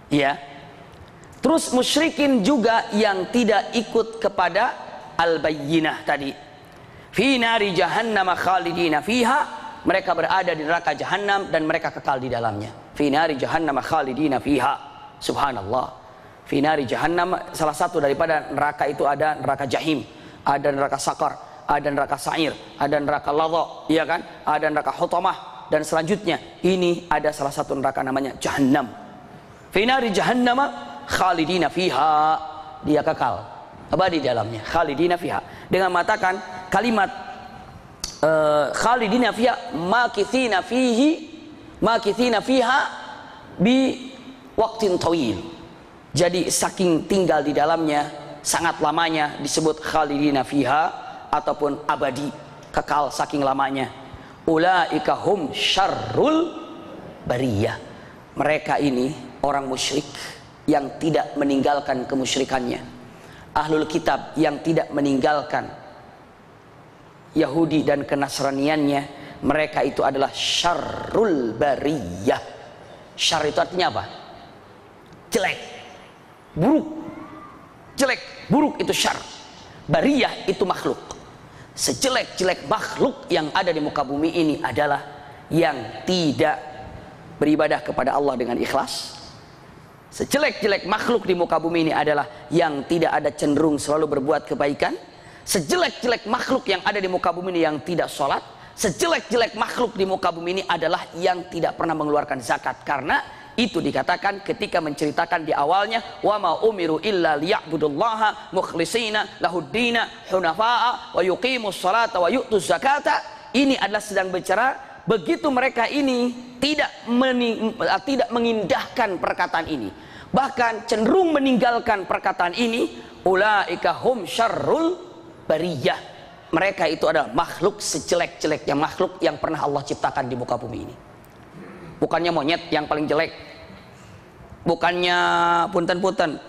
Ya. Terus musyrikin juga yang tidak ikut kepada Al-Bayyinah tadi. Fi nari jahannam khalidina fiha, mereka berada di neraka jahanam dan mereka kekal di dalamnya. Fi nari jahannam khalidina fiha. Subhanallah. Fi nari jahannam, salah satu daripada neraka itu ada neraka jahim, ada neraka sakar, ada neraka sa'ir, ada neraka ladha, iya kan? Ada neraka hutamah, dan selanjutnya ini ada salah satu neraka namanya jahannam. Fi nari jahannam khalidina fiha, dia kekal abadi di dalamnya, khalidina fiha, dengan mengatakan kalimat khalidina fiha, makithina fiha bi waqtin tawil. Jadi saking tinggal di dalamnya sangat lamanya disebut khalidina fiha ataupun abadi, kekal saking lamanya. Ulaika hum syarrul bariyah. Mereka ini orang musyrik yang tidak meninggalkan kemusyrikannya, ahlul kitab yang tidak meninggalkan Yahudi dan kenasraniannya. Mereka itu adalah syarrul bariyah. Syar itu artinya apa? Jelek, buruk. Jelek, buruk itu syar. Bariyah itu makhluk. Sejelek-jelek makhluk yang ada di muka bumi ini adalah yang tidak beribadah kepada Allah dengan ikhlas. Sejelek-jelek makhluk di muka bumi ini adalah yang tidak ada cenderung selalu berbuat kebaikan. Sejelek-jelek makhluk yang ada di muka bumi ini yang tidak sholat. Sejelek-jelek makhluk di muka bumi ini adalah yang tidak pernah mengeluarkan zakat. Karena itu dikatakan ketika menceritakan di awalnya, wa ma umiru illa liya'budullaha mukhlishina lahuddina hunafa'a wa yuqimus salata wa yu'tuz zakata. Ini adalah sedang bicara begitu mereka ini tidak mengindahkan perkataan ini, bahkan cenderung meninggalkan perkataan ini, ulaika hum syarrul bariyah. Mereka itu adalah makhluk sejelek-jeleknya makhluk yang pernah Allah ciptakan di muka bumi ini. Bukannya monyet yang paling jelek, bukannya punten-punten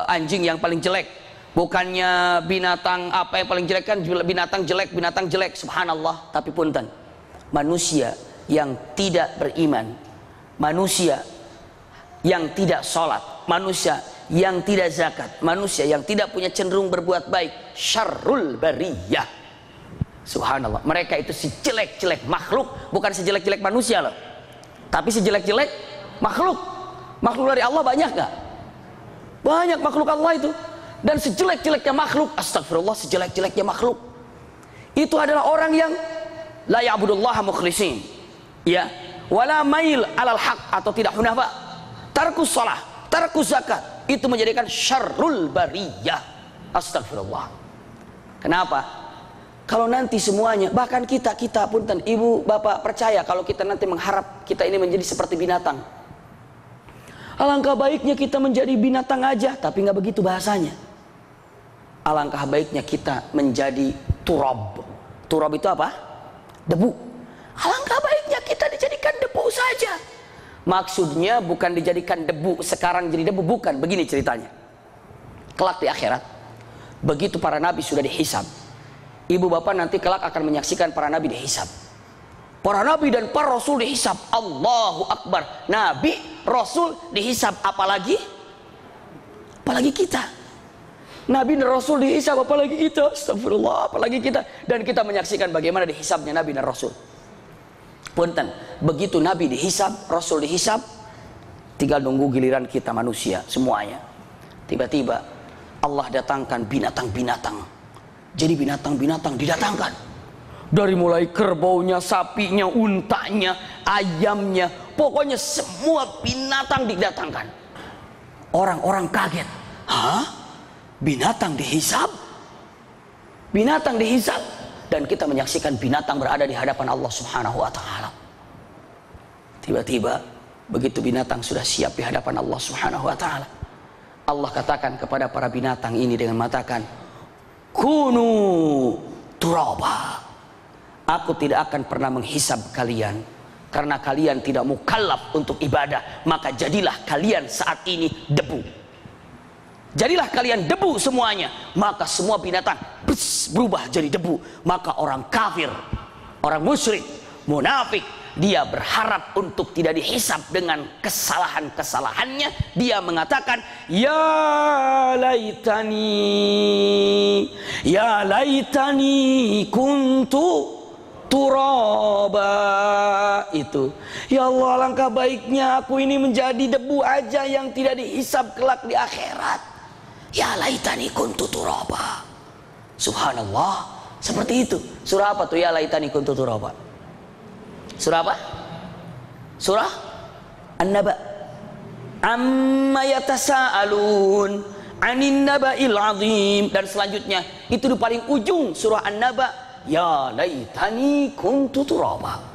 anjing yang paling jelek, bukannya binatang apa yang paling jelek, kan binatang jelek, subhanallah. Tapi punten, manusia yang tidak beriman, manusia yang tidak sholat, manusia yang tidak zakat, manusia yang tidak punya cenderung berbuat baik, syarrul bariyah. Subhanallah, mereka itu sejelek-jelek makhluk, bukan sejelek-jelek manusia loh, tapi sejelek-jelek makhluk. Makhluk dari Allah banyak gak? Banyak makhluk Allah itu. Dan sejelek-jeleknya makhluk, astagfirullah, sejelek-jeleknya makhluk itu adalah orang yang la ya'budullaha mukhlisin, ya, wala mail alal haq, atau tidak hunafa, tarkus shalah, tarkus zakat, itu menjadikan syarrul bariyah. Astagfirullah. Kenapa? Kalau nanti semuanya, bahkan kita punten, ibu bapak percaya kalau kita nanti mengharap kita ini menjadi seperti binatang, alangkah baiknya kita menjadi binatang aja. Tapi nggak begitu bahasanya. Alangkah baiknya kita menjadi turab. Turab itu apa? Debu. Alangkah baiknya kita dijadikan debu saja. Maksudnya bukan dijadikan debu sekarang jadi debu, bukan. Begini ceritanya. Kelak di akhirat, begitu para nabi sudah dihisab, ibu bapak nanti kelak akan menyaksikan para nabi dihisab. Para nabi dan para rasul dihisab. Allahu Akbar. Nabi, rasul dihisab, apalagi kita. Nabi dan rasul dihisab, apalagi kita. Astagfirullah, apalagi kita. Dan kita menyaksikan bagaimana dihisabnya nabi dan rasul. Punten, begitu nabi dihisab, rasul dihisab, tinggal nunggu giliran kita manusia semuanya. Tiba-tiba Allah datangkan binatang-binatang. Jadi binatang-binatang didatangkan. Dari mulai kerbaunya, sapinya, untanya, ayamnya, pokoknya semua binatang didatangkan. Orang-orang kaget. Hah? Binatang dihisab? Binatang dihisab? Dan kita menyaksikan binatang berada di hadapan Allah Subhanahu wa ta'ala. Tiba-tiba begitu binatang sudah siap di hadapan Allah Subhanahu wa ta'ala, Allah katakan kepada para binatang ini dengan mengatakan, kunu turaba. Aku tidak akan pernah menghisab kalian karena kalian tidak mukallaf untuk ibadah. Maka jadilah kalian saat ini debu. Jadilah kalian debu semuanya. Maka semua binatang berubah jadi debu. Maka orang kafir, orang musyrik, munafik. Dia berharap untuk tidak dihisab dengan kesalahan-kesalahannya. Dia mengatakan, ya laitani kuntu turaba. Itu, ya Allah, alangkah baiknya aku ini menjadi debu aja yang tidak dihisab kelak di akhirat. Ya laitani kuntu turaba. Subhanallah, seperti itu. Surah apa tuh ya laitani kuntu turaba? Surah apa? Surah An-Naba. Amma yatasaalun 'anin naba'il 'azim. Dan selanjutnya itu di paling ujung surah An-Naba, ya laitani kuntu turaba.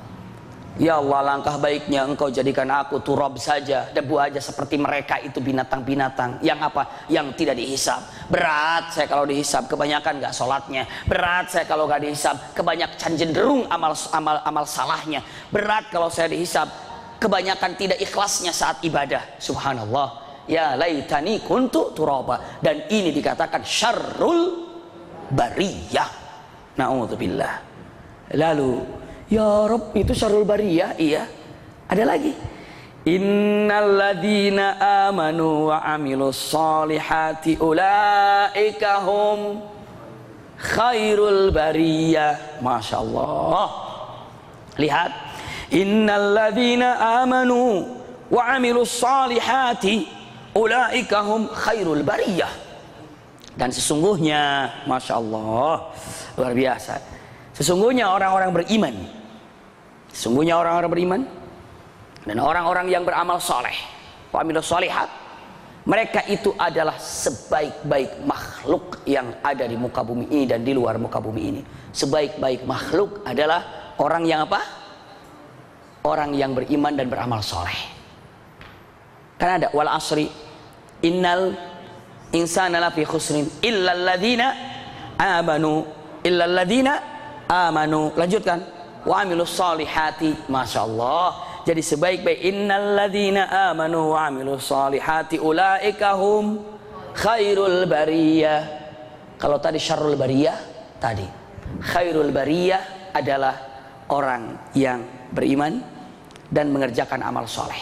Ya Allah, langkah baiknya engkau jadikan aku turab saja, debu aja seperti mereka itu binatang-binatang yang apa? Yang tidak dihisab. Berat saya kalau dihisab, kebanyakan gak sholatnya. Berat saya kalau gak dihisab, kebanyakan cenderung amal salahnya. Berat kalau saya dihisab, kebanyakan tidak ikhlasnya saat ibadah. Subhanallah, ya laitani kuntu turaba. Dan ini dikatakan syarrul bariyah. Na'udzubillah. Lalu ya Rabb, itu syarrul bariyah. Iya, ada lagi. Innalladzina amanu wa amilus solihati ulaika hum khairul bariyah. Masya Allah. Lihat, innalladzina amanu wa amilus solihati ulaika hum khairul bariyah. Dan sesungguhnya, Masya Allah, luar biasa, sesungguhnya orang-orang beriman, sesungguhnya orang-orang beriman dan orang-orang yang beramal soleh, wa amilus solihat, mereka itu adalah sebaik-baik makhluk yang ada di muka bumi ini dan di luar muka bumi ini. Sebaik-baik makhluk adalah orang yang apa? Orang yang beriman dan beramal soleh. Kan ada wal asri innal insana lafi khusrin illal ladzina amanu. Lanjutkan, wa amilus solihati. Masya Allah. Jadi sebaik-baik innal ladzina amanu wa amilus solihati ulaika hum khairul bariyah. Kalau tadi syarrul bariyah, tadi khairul bariyah adalah orang yang beriman dan mengerjakan amal soleh.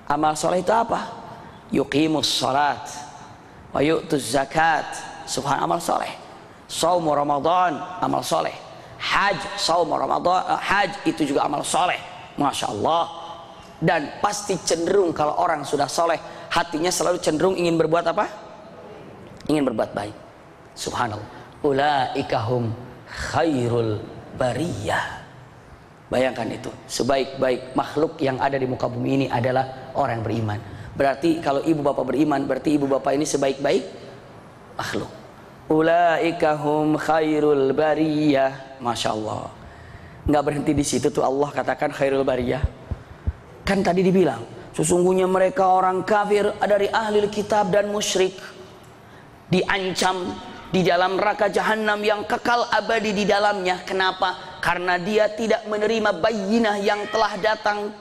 Amal soleh itu apa? Yuqimus salat wa yu'tuz zakat. Subhan, amal soleh. Shaum Ramadan, amal soleh. Haj, shaum Ramadan, haj itu juga amal soleh. Masya Allah. Dan pasti cenderung kalau orang sudah soleh, hatinya selalu cenderung ingin berbuat apa? Ingin berbuat baik. Subhanallah. Ulaika hum khairul bariyah. Bayangkan itu, sebaik-baik makhluk yang ada di muka bumi ini adalah orang yang beriman. Berarti kalau ibu bapak beriman, berarti ibu bapak ini sebaik-baik makhluk. Ulaika hum khairul bariyah. Masya Allah. Nggak berhenti di situ tuh, Allah katakan khairul bariyah. Kan tadi dibilang, sesungguhnya mereka orang kafir dari ahli kitab dan musyrik, diancam di dalam neraka jahanam yang kekal abadi di dalamnya. Kenapa? Karena dia tidak menerima bayyinah yang telah datang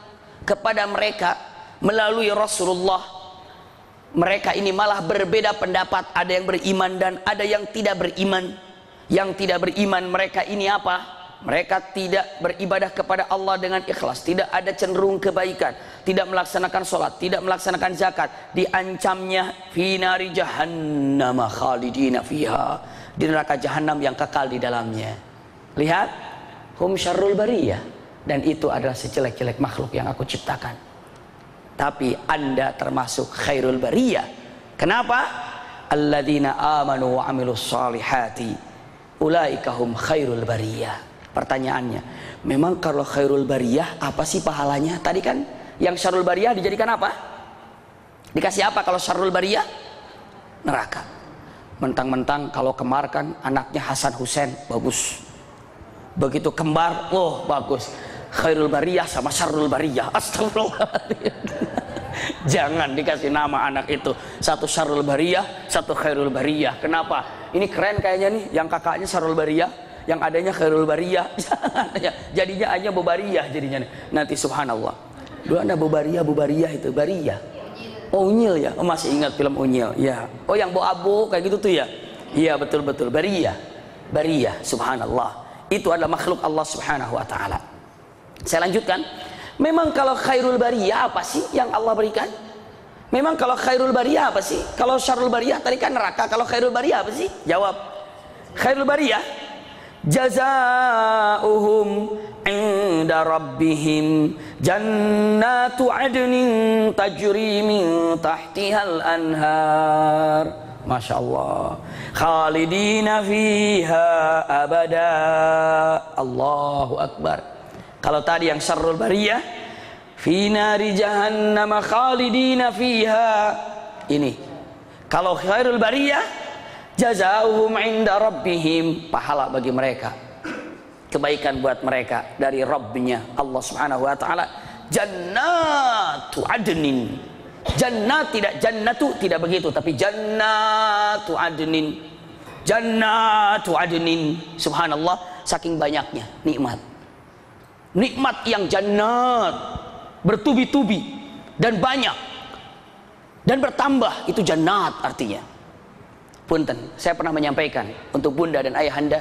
kepada mereka melalui Rasulullah. Mereka ini malah berbeda pendapat, ada yang beriman dan ada yang tidak beriman. Yang tidak beriman mereka ini apa? Mereka tidak beribadah kepada Allah dengan ikhlas, tidak ada cenderung kebaikan, tidak melaksanakan sholat, tidak melaksanakan zakat. Diancamnya fi nari jahannam khalidina fiha, di neraka jahanam yang kekal di dalamnya. Lihat, hum syarrul bariyah, dan itu adalah sejelek-jelek makhluk yang aku ciptakan. Tapi Anda termasuk khairul bariyah. Kenapa? Alladzina amanu wa amilus solihati ulaika hum khairul bariyah. Pertanyaannya, memang kalau khairul bariyah apa sih pahalanya? Tadi kan yang syarrul bariyah dijadikan apa? Dikasih apa kalau syarrul bariyah? Neraka. Mentang-mentang kalau kembar kan anaknya Hasan Husain, bagus. Begitu kembar, oh bagus. Khairul bariyah sama syarrul bariyah. Astagfirullahaladzim. Jangan dikasih nama anak itu. Satu syarrul bariyah, satu khairul bariyah. Kenapa? Ini keren kayaknya nih, yang kakaknya syarrul bariyah, yang adanya khairul bariyah. Jadinya hanya bobariyah jadinya. Nanti subhanallah. Dulu Anda bobariyah itu bariyah. Oh Unyil ya, oh, masih ingat film Unyil ya. Oh yang abu kayak gitu tuh ya. Iya betul-betul bariyah. Bariyah, subhanallah. Itu adalah makhluk Allah subhanahu wa ta'ala. Saya lanjutkan. Memang kalau khairul bariyah apa sih yang Allah berikan? Memang kalau khairul bariyah apa sih? Kalau syarrul bariyah tadi kan neraka. Kalau khairul bariyah apa sih? Jawab. Khairul bariyah jazaohum inda rabbihim jannatu adnin tajri min tahtihal anhar. Masya Allah. Khalidina fiha abada. Allahu Akbar. Kalau tadi yang syarrul bariyah fi nari jahannam khalidina fiha, ini. Kalau khairul bariyah jazaohum inda rabbihim, pahala bagi mereka, kebaikan buat mereka dari Rabbnya Allah Subhanahu wa taala, jannatu adnin. Jannat tidak jannatu, tidak begitu, tapi jannatu adnin. Jannatu adnin. Subhanallah, saking banyaknya nikmat. Nikmat yang jannat bertubi-tubi dan banyak dan bertambah, itu jannat artinya. Punten, saya pernah menyampaikan untuk bunda dan ayahanda,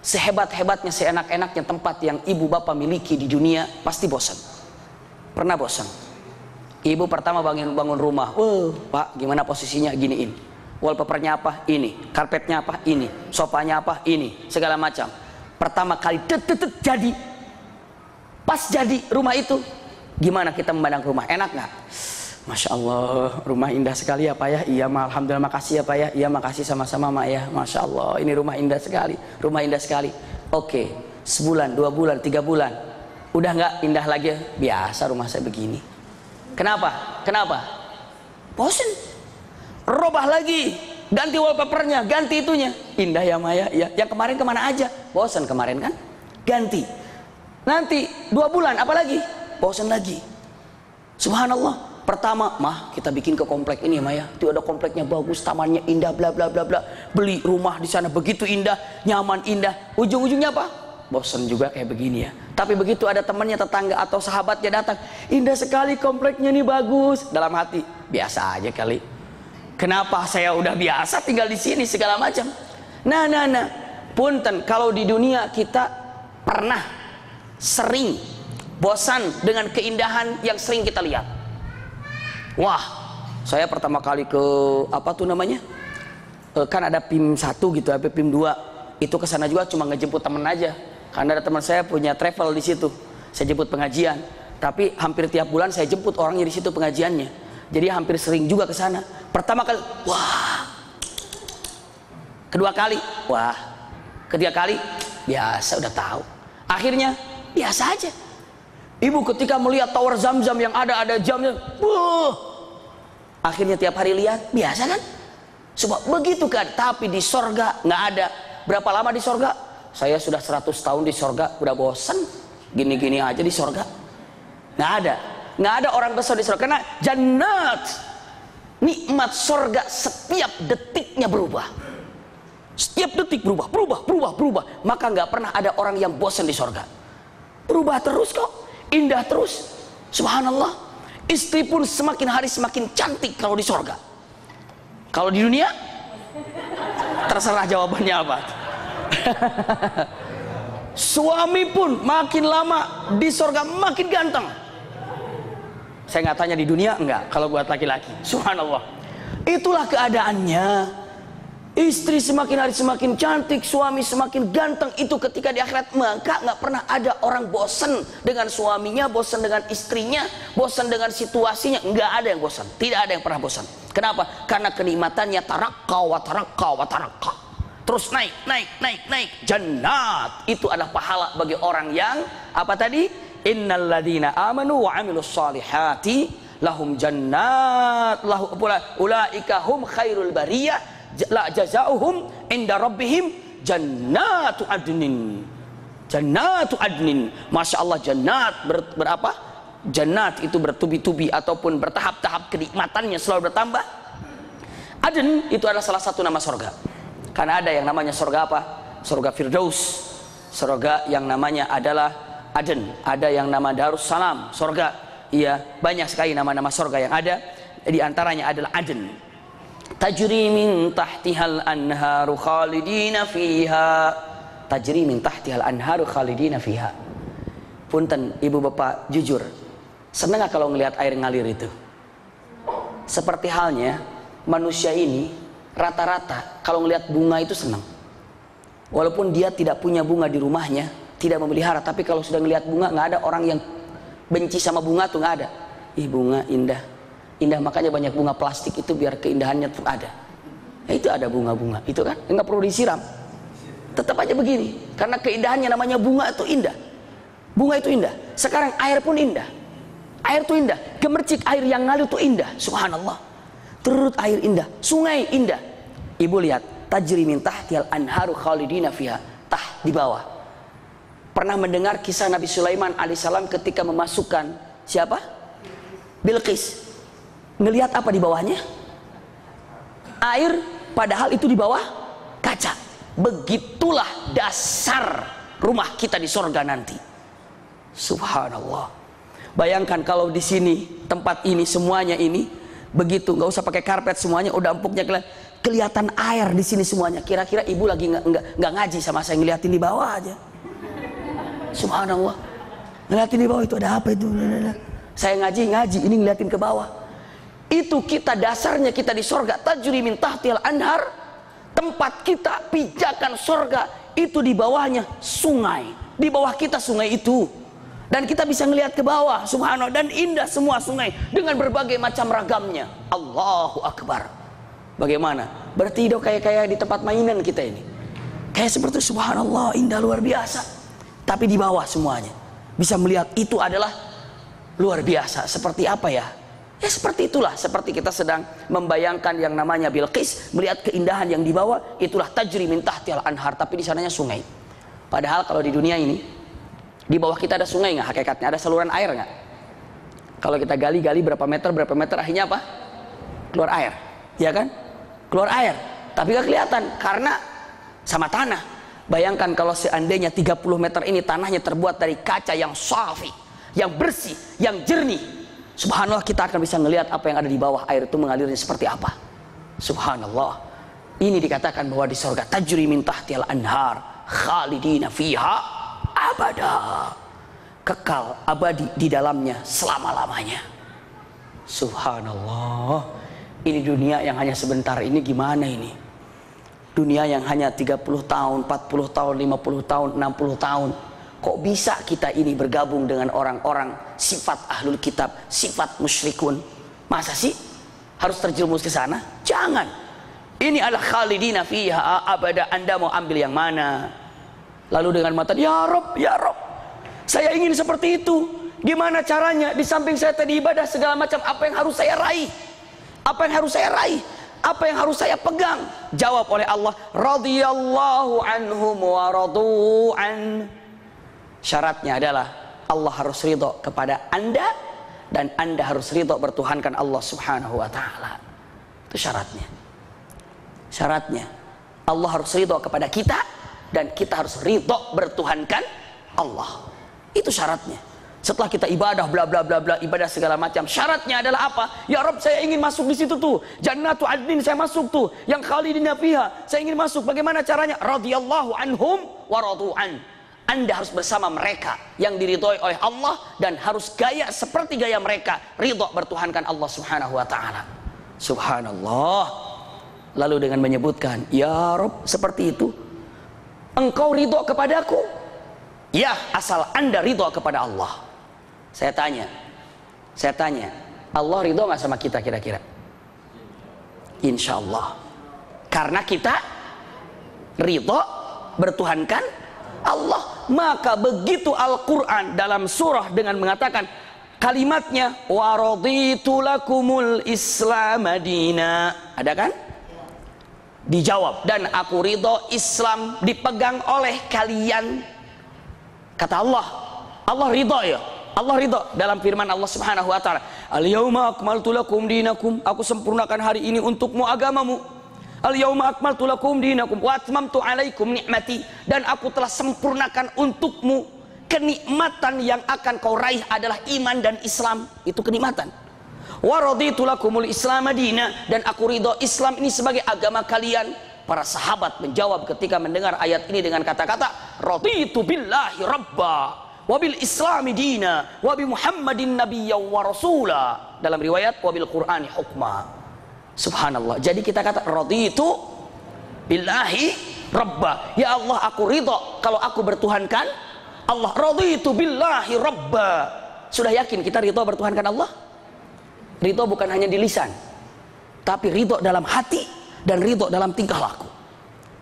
sehebat-hebatnya, seenak-enaknya tempat yang ibu bapak miliki di dunia pasti bosan. Pernah bosan. Ibu pertama bangun rumah, Pak, gimana posisinya? Giniin. Wallpapernya apa? Ini. Karpetnya apa? Ini. Sofanya apa? Ini. Segala macam. Pertama kali jadi. Pas jadi rumah itu, gimana kita memandang rumah? Enak nggak? Masya Allah, rumah indah sekali ya Pak ya. Iya, alhamdulillah, makasih ya Pak ya. Iya, makasih sama-sama Mak ya. Masya Allah, ini rumah indah sekali. Rumah indah sekali. Oke, sebulan, 2 bulan, 3 bulan, udah nggak indah lagi. Biasa rumah saya begini. Kenapa? Kenapa? Bosen. Robah lagi, ganti wallpapernya, ganti itunya. Indah ya Maya, ya. Yang kemarin kemana aja? Bosen kemarin kan? Ganti. Nanti 2 bulan, apa lagi? Bosen lagi. Subhanallah. Pertama, Mah, kita bikin ke komplek ini Maya. Itu ada kompleknya bagus, tamannya indah, bla bla bla bla. Beli rumah di sana begitu indah, nyaman, indah. Ujung-ujungnya apa? Bosen juga kayak begini ya. Tapi begitu ada temannya, tetangga atau sahabatnya datang, indah sekali kompleknya nih, bagus. Dalam hati, biasa aja kali. Kenapa saya udah biasa tinggal di sini segala macam. Nah. Punten, kalau di dunia kita pernah sering bosan dengan keindahan yang sering kita lihat. Wah, saya pertama kali ke apa tuh namanya? Kan ada PIM 1 gitu, PIM 2. Itu ke sana juga cuma ngejemput temen aja. Karena ada teman saya punya travel di situ. Saya jemput pengajian. Tapi hampir tiap bulan saya jemput orangnya di situ pengajiannya. Jadi hampir sering juga ke sana. Pertama kali, wah. Kedua kali, wah. Ketiga kali, biasa, udah tahu. Akhirnya biasa aja. Ibu ketika melihat tower Zam-Zam yang ada jamnya, wah. Akhirnya tiap hari lihat, biasa kan? Sebab begitu kan. Tapi di sorga nggak ada. Berapa lama di sorga? Saya sudah 100 tahun di sorga, udah bosan. Gini-gini aja di sorga. Nggak ada orang besar di sorga. Karena jannat, nikmat sorga setiap detiknya berubah. Setiap detik berubah. Maka nggak pernah ada orang yang bosan di sorga. Berubah terus kok, indah terus. Subhanallah. Istri pun semakin hari semakin cantik kalau di sorga. Kalau di dunia, terserah jawabannya apa. Suami pun makin lama di sorga makin ganteng. Saya nggak tanya di dunia, enggak. Kalau buat laki-laki, subhanallah. Itulah keadaannya. Istri semakin hari semakin cantik, suami semakin ganteng. Itu ketika di akhirat, maka nggak pernah ada orang bosan dengan suaminya, bosan dengan istrinya, bosan dengan situasinya. Nggak ada yang bosan. Tidak ada yang pernah bosan. Kenapa? Karena kenikmatannya tarakka wa tarakka wa tarakka. Terus naik. Jannat itu adalah pahala bagi orang yang apa tadi? Innal ladzina amanu wa amilus solihati lahum jannat ulaika hum khairul bariyah la jazaohum inda rabbihim jannatu adnin. Masya Allah, jannat berapa? Jannat itu bertubi-tubi ataupun bertahap-tahap kenikmatannya selalu bertambah. Adn itu adalah salah satu nama surga. Karena ada yang namanya surga apa? Surga Firdaus. Surga yang namanya adalah Aden. Ada yang nama Darussalam, surga. Iya, banyak sekali nama-nama surga yang ada. Di antaranya adalah Aden. Tajri min tahtihal anharu khalidina fiha. tajri min tahtihal anharu khalidina fiha. Punten ibu bapak, jujur seneng gak kalau ngelihat air ngalir itu? Seperti halnya manusia ini rata-rata kalau ngelihat bunga itu senang. Walaupun dia tidak punya bunga di rumahnya, tidak memelihara, tapi kalau sudah ngelihat bunga, nggak ada orang yang benci sama bunga tuh, nggak ada. Ih, bunga indah, indah, makanya banyak bunga plastik itu biar keindahannya tuh ada. Ya, itu ada bunga-bunga itu kan, nggak perlu disiram, tetap aja begini, karena keindahannya, namanya bunga itu indah. Bunga itu indah. Sekarang air pun indah, air tuh indah, gemercik air yang ngalir tuh indah, subhanallah. Turut air indah, sungai indah. Ibu lihat, tajri min tahtihal anharu khalidina fiha, tah di bawah. Pernah mendengar kisah Nabi Sulaiman alaihissalam ketika memasukkan siapa? Bilqis. Ngelihat apa di bawahnya? Air, padahal itu di bawah kaca. Begitulah dasar rumah kita di sorga nanti. Subhanallah. Bayangkan kalau di sini, tempat ini, semuanya ini begitu, nggak usah pakai karpet, semuanya udah empuknya kelihatan air di sini semuanya. Kira-kira ibu lagi nggak ngaji sama saya, ngeliatin di bawah aja. Subhanallah, ngeliatin di bawah itu ada apa itu? Saya ngaji, ini ngeliatin ke bawah. Itu kita dasarnya kita di sorga. Tajri min tahtihal anhar, tempat kita, pijakan sorga itu di bawahnya sungai. Di bawah kita sungai itu, dan kita bisa ngelihat ke bawah, subhanallah, dan indah semua sungai dengan berbagai macam ragamnya. Allahu Akbar. Bagaimana? Berarti hidup kayak di tempat mainan kita ini. Kayak seperti subhanallah, indah luar biasa. Tapi di bawah semuanya bisa melihat itu adalah luar biasa. Seperti apa ya? Ya seperti itulah, seperti kita sedang membayangkan yang namanya Bilqis melihat keindahan yang di bawah, itulah tajri min tahtihal anhar, tapi di sananya sungai. Padahal kalau di dunia ini, di bawah kita ada sungai nggak hakikatnya? Ada saluran air nggak? Kalau kita gali-gali berapa meter, akhirnya apa? Keluar air, ya kan? Keluar air, tapi nggak kelihatan karena sama tanah. Bayangkan kalau seandainya 30 meter ini tanahnya terbuat dari kaca yang safi, yang bersih, yang jernih. Subhanallah, kita akan bisa melihat apa yang ada di bawah air itu mengalirnya seperti apa. Subhanallah. Ini dikatakan bahwa di surga tajri min tahtihal anhar khalidina fiha abada, kekal abadi di dalamnya selama-lamanya. Subhanallah. Ini dunia yang hanya sebentar ini gimana ini? Dunia yang hanya 30 tahun, 40 tahun, 50 tahun, 60 tahun. Kok bisa kita ini bergabung dengan orang-orang sifat ahlul kitab, sifat musyrikun? Masa sih harus terjerumus ke sana? Jangan. Ini adalah khalidina fiha abada. Anda mau ambil yang mana? Lalu dengan mata, ya Rob, saya ingin seperti itu. Gimana caranya? Di samping saya tadi ibadah segala macam, apa yang harus saya raih? Apa yang harus saya raih? Apa yang harus saya pegang? Jawab oleh Allah, radhiyallahu anhum wa radu'an. Syaratnya adalah Allah harus ridho kepada Anda, dan Anda harus ridho bertuhankan Allah subhanahu wa ta'ala. Itu syaratnya. Syaratnya Allah harus ridho kepada kita, dan kita harus ridho bertuhankan Allah. Itu syaratnya. Setelah kita ibadah bla bla bla bla, ibadah segala macam, syaratnya adalah apa? Ya Rob, saya ingin masuk di situ tuh. Jannatu adnin, saya masuk tuh. Yang khalidina fiha, saya ingin masuk. Bagaimana caranya? Radhiyallahu anhum wa radu'an. Anda harus bersama mereka yang diridhoi oleh Allah, dan harus gaya seperti gaya mereka, ridho bertuhankan Allah subhanahu wa ta'ala. Subhanallah. Lalu dengan menyebutkan, ya Rob, seperti itu engkau ridho kepadaku? Ya, asal Anda ridho kepada Allah. Saya tanya, Allah ridho nggak sama kita kira-kira? Insya Allah. Karena kita ridho bertuhankan Allah. Maka begitu Al-Quran dalam surah dengan mengatakan kalimatnya, wa raditu lakumul Islam madina. Ada kan? Dijawab, dan aku ridho Islam dipegang oleh kalian. Kata Allah, Allah ridho ya. Allah ridho dalam firman Allah subhanahu wa ta'ala, al-yawma akmaltu lakum dinakum, aku sempurnakan hari ini untukmu agamamu. Al-yawma akmaltu lakum dinakum wa atmamtu alaikum ni'mati, dan aku telah sempurnakan untukmu kenikmatan. Yang akan kau raih adalah iman dan Islam. Itu kenikmatan. Wa raditu lakumul Islam madina, dan aku ridho Islam ini sebagai agama kalian. Para sahabat menjawab ketika mendengar ayat ini dengan kata-kata raditu billahi rabba wabil islami dina wabi muhammadin nabiyya wa rasula. Dalam riwayat wabil qur'ani hukma. Subhanallah. Jadi kita kata raditu billahi rabba, ya Allah aku ridho kalau aku bertuhankan Allah. Raditu billahi rabba. Sudah yakin kita ridho bertuhankan Allah? Ridho bukan hanya di lisan, tapi ridho dalam hati dan ridho dalam tingkah laku.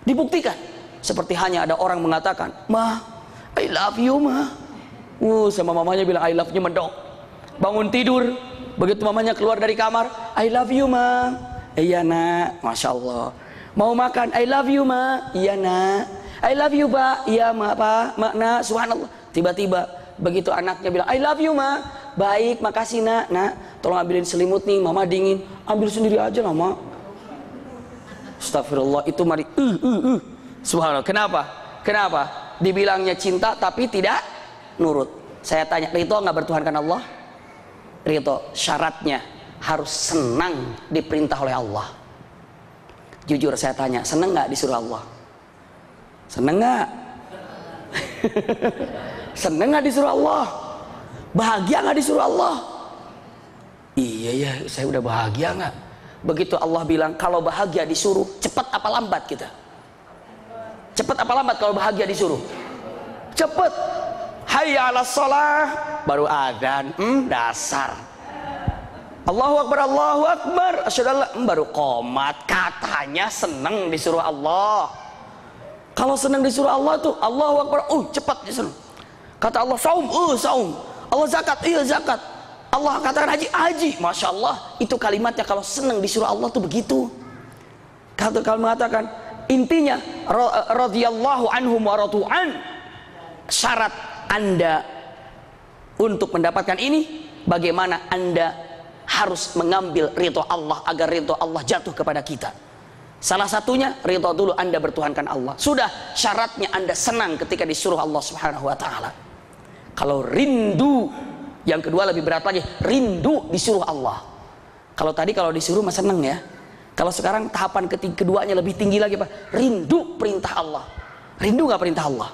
Dibuktikan. Seperti hanya ada orang mengatakan, "Ma, I love you, ma." Sama mamanya bilang I love you mendok. Bangun tidur, begitu mamanya keluar dari kamar, I love you, ma. Iya, nak. Masya Allah. Mau makan, I love you, ma. Iya, nak. I love you, pak. Iya, ma, pak. Makna, subhanallah. Tiba-tiba begitu anaknya bilang I love you, ma. Baik, makasih, nak. Nak, tolong ambilin selimut nih, mama dingin. Ambil sendiri aja lah, ma. Astagfirullah, itu mari subhanallah. Kenapa? Dibilangnya cinta tapi tidak nurut. Saya tanya, ridho nggak bertuhankan Allah? Ridho, syaratnya harus senang diperintah oleh Allah. Jujur saya tanya, senang nggak disuruh Allah? Senang nggak? Senang nggak disuruh Allah? Bahagia nggak disuruh Allah? Iya ya, saya udah bahagia nggak? Begitu Allah bilang kalau bahagia disuruh, cepat apa lambat kita? Cepat apa lambat kalau bahagia disuruh? Cepat. Hayya 'alas shalah, baru adzan, dasar. Allahu akbar, asyhadu an la, baru qomat. Katanya senang disuruh Allah. Kalau senang disuruh Allah tuh Allahu akbar, cepat disuruh. Kata Allah saum, saum. Allah zakat, zakat. Allah katakan haji, masya Allah. Itu kalimatnya kalau senang disuruh Allah tuh begitu. Kalau mengatakan intinya radhiyallahu anhum wa radu'an. Syarat Anda untuk mendapatkan ini, bagaimana Anda harus mengambil ridho Allah agar ridho Allah jatuh kepada kita. Salah satunya ridho dulu Anda bertuhankan Allah. Sudah, syaratnya Anda senang ketika disuruh Allah Subhanahu wa taala. Kalau rindu, yang kedua lebih berat lagi, rindu disuruh Allah. Kalau tadi kalau disuruh mah seneng ya. Kalau sekarang tahapan keduanya lebih tinggi lagi, Pak. Rindu perintah Allah. Rindu nggak perintah Allah?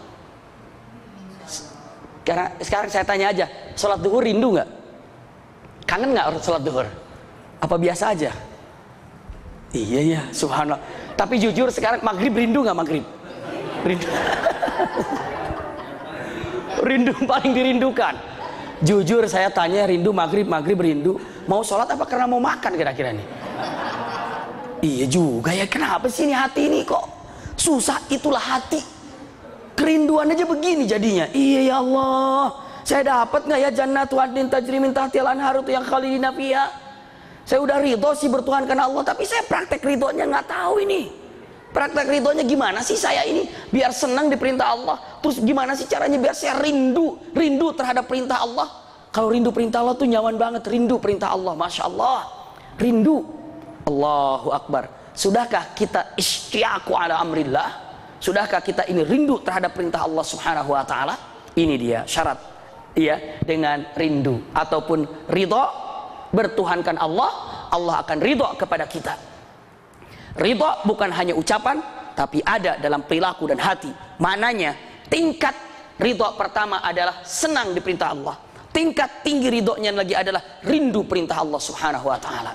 Karena sekarang saya tanya aja, sholat duhur rindu nggak? Kangen nggak sholat duhur? Apa biasa aja? Iya ya, subhanallah. Tapi jujur sekarang maghrib rindu nggak maghrib? Rindu. Rindu paling dirindukan. Jujur saya tanya, rindu maghrib rindu. Mau sholat apa karena mau makan kira-kira nih? Iya juga ya, kenapa sih ini hati ini kok susah? Itulah hati. Kerinduan aja begini jadinya. Iya ya Allah, saya dapat nggak ya jannatu adnin tajri min tahtihal anhar itu yang khalidina fiha? Saya udah ridho sih bertuhankan Allah, tapi saya praktek ridhonya nggak tahu ini. Praktek ridhonya gimana sih saya ini biar senang diperintah Allah? Terus gimana sih caranya biar saya rindu terhadap perintah Allah? Kalau rindu perintah Allah tuh nyaman banget, rindu perintah Allah, masya Allah, rindu. Allahu Akbar. Sudahkah kita isytiaqu ala amrillah? Sudahkah kita ini rindu terhadap perintah Allah Subhanahu wa taala? Ini dia syarat, ya, dengan rindu ataupun ridho bertuhankan Allah, Allah akan ridho kepada kita. Ridho bukan hanya ucapan, tapi ada dalam perilaku dan hati. Maknanya tingkat ridho pertama adalah senang diperintah Allah. Tingkat tinggi ridhonya lagi adalah rindu perintah Allah Subhanahu wa taala.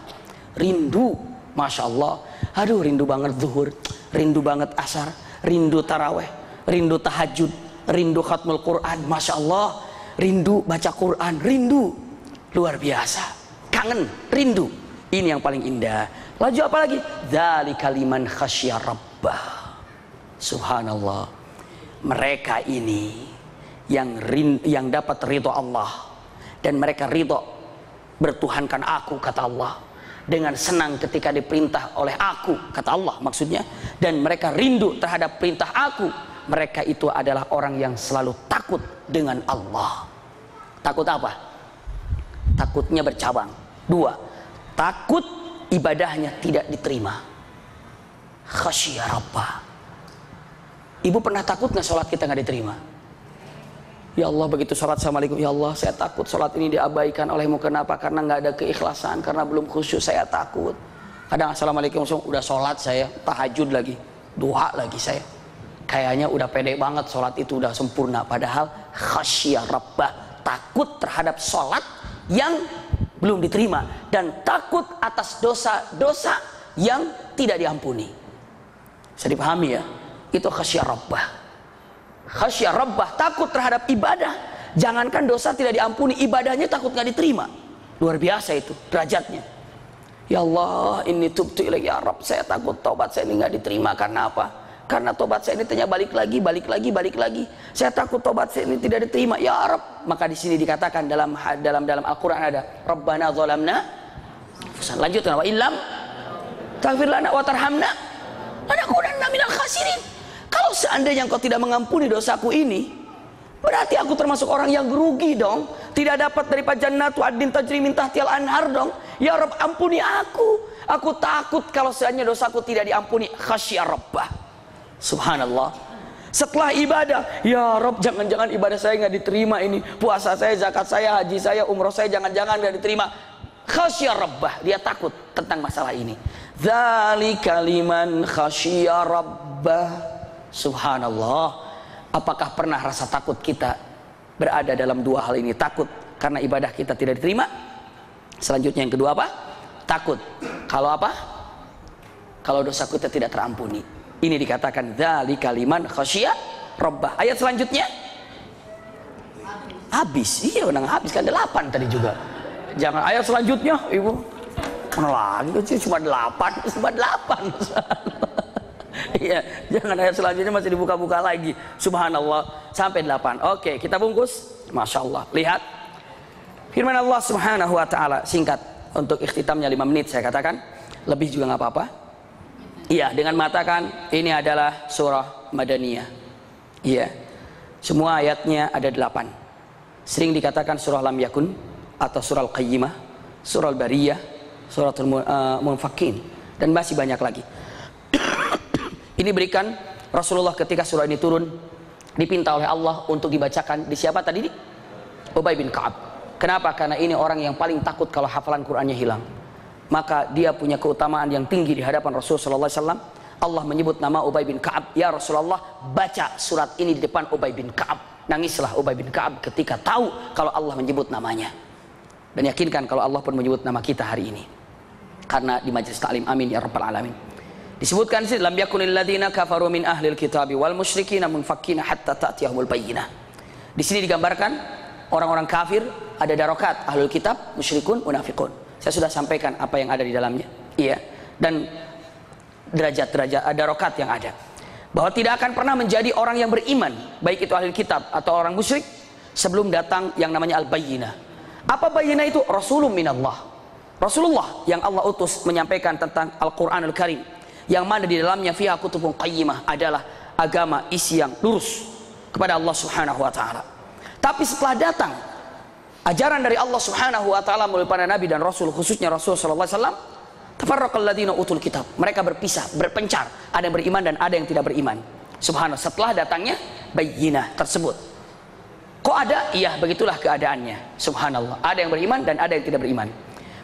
Rindu, masya Allah. Aduh, rindu banget zuhur, rindu banget asar, rindu taraweh, rindu tahajud, rindu khatmul Quran, masya Allah. Rindu baca Quran, rindu luar biasa. Kangen, rindu. Ini yang paling indah. Laju apa lagi? Dzalika liman khasyya rabbah. Subhanallah. Mereka ini yang dapat ridho Allah, dan mereka ridho bertuhankan aku, kata Allah, dengan senang ketika diperintah oleh aku, kata Allah maksudnya, dan mereka rindu terhadap perintah aku. Mereka itu adalah orang yang selalu takut dengan Allah. Takut apa? Takutnya bercabang. Dua, takut ibadahnya tidak diterima. Khasyya rabbah. Ibu pernah takut nggak sholat kita nggak diterima? Ya Allah, begitu sholat assalamualaikum, ya Allah saya takut sholat ini diabaikan olehmu. Kenapa? Karena nggak ada keikhlasan, karena belum khusyuk, saya takut. Kadang assalamualaikum udah sholat saya tahajud lagi. duha lagi saya. Kayaknya udah pede banget, sholat itu udah sempurna. Padahal khasyah rabbah, takut terhadap sholat yang belum diterima, dan takut atas dosa-dosa yang tidak diampuni. Bisa dipahami ya? Itu khasyah rabbah. Khasyah rabbah, takut terhadap ibadah. Jangankan dosa tidak diampuni, ibadahnya takut nggak diterima. Luar biasa itu derajatnya. Ya Allah, ini tubtu ilaik ya Rabb, saya takut taubat saya ini nggak diterima. Karena apa? Karena tobat saya ini ternyata balik lagi. Saya takut tobat saya ini tidak diterima. Ya Rabb. Maka di sini dikatakan dalam Al-Qur'an ada Rabbana zalamna. Lanjutkan, wa illam taghfir lana wa tarhamna lanakunanna minal khasirin. Kalau seandainya Engkau tidak mengampuni dosaku ini, berarti aku termasuk orang yang rugi dong. Tidak dapat daripada jannatu adnin tajri min tahtihal anhar dong. Ya Rabb, ampuni aku. Aku takut kalau seandainya dosaku tidak diampuni. Khasyah rabbah. Subhanallah. Setelah ibadah, ya Rob, jangan-jangan ibadah saya nggak diterima ini, puasa saya, zakat saya, haji saya, umroh saya, jangan-jangan nggak diterima. Khasyah rabbah, dia takut tentang masalah ini. Dzalika liman khasyah rabbah. Subhanallah. Apakah pernah rasa takut kita berada dalam dua hal ini? Takut karena ibadah kita tidak diterima. Selanjutnya yang kedua apa? Takut kalau apa? Kalau dosa kita tidak terampuni. Ini dikatakan dzalika liman khasyah rabbah. Ayat selanjutnya habis. Iya, udah habis kan 8 tadi juga. Jangan ayat selanjutnya, Ibu. Mana lagi sih, cuma 8. Iya, jangan ayat selanjutnya masih dibuka-buka lagi. Subhanallah, sampai 8. Oke, kita bungkus. Masya Allah. Lihat firman Allah Subhanahu wa ta'ala, singkat untuk ikhtitamnya 5 menit saya katakan. Lebih juga nggak apa-apa. Iya, dengan mengatakan ini adalah surah Madaniyah. Iya, semua ayatnya ada 8. Sering dikatakan surah Lam Yakun atau surah Al-Qayyimah, surah Al-Bariyah, surah Al-Munfakin, dan masih banyak lagi. Ini berikan Rasulullah ketika surah ini turun, dipinta oleh Allah untuk dibacakan di siapa tadi? Ubay bin Ka'ab. Kenapa? Karena ini orang yang paling takut kalau hafalan Qur'annya hilang. Maka dia punya keutamaan yang tinggi di hadapan Rasulullah SAW. Allah menyebut nama Ubay bin Ka'ab. Ya Rasulullah, baca surat ini di depan Ubay bin Ka'ab. Nangislah Ubay bin Ka'ab ketika tahu kalau Allah menyebut namanya. Dan yakinkan kalau Allah pun menyebut nama kita hari ini. Karena di majlis ta'lim, amin ya rabbal alamin. Disebutkan sih, lam yakunil ladina kafaru min ahlil kitabi wal musyrikina munfakkina hatta ta'tiyahumul bayyinah. Di sini digambarkan orang-orang kafir, ada darokat ahlul kitab, musyrikun, munafikun. Saya sudah sampaikan apa yang ada di dalamnya. Iya. Dan derajat-derajat darokat yang ada. Bahwa tidak akan pernah menjadi orang yang beriman, baik itu ahli kitab atau orang musyrik, sebelum datang yang namanya al-bayyinah. Apa bayyinah itu? Rasulun minallah. Rasulullah yang Allah utus menyampaikan tentang Al-Quran Al-Karim, yang mana di dalamnya fiha kutubun qayyimah, adalah agama isi yang lurus kepada Allah Subhanahu wa ta'ala. Tapi setelah datang ajaran dari Allah Subhanahu wa ta'ala melalui para nabi dan rasul, khususnya Rasul sallallahu alaihi wasallam, tafarraqal ladzina utul kitab. Mereka berpisah, berpencar, ada yang beriman dan ada yang tidak beriman. Subhanallah, setelah datangnya bayyinah tersebut. Kok ada? Iya, begitulah keadaannya. Subhanallah, ada yang beriman dan ada yang tidak beriman.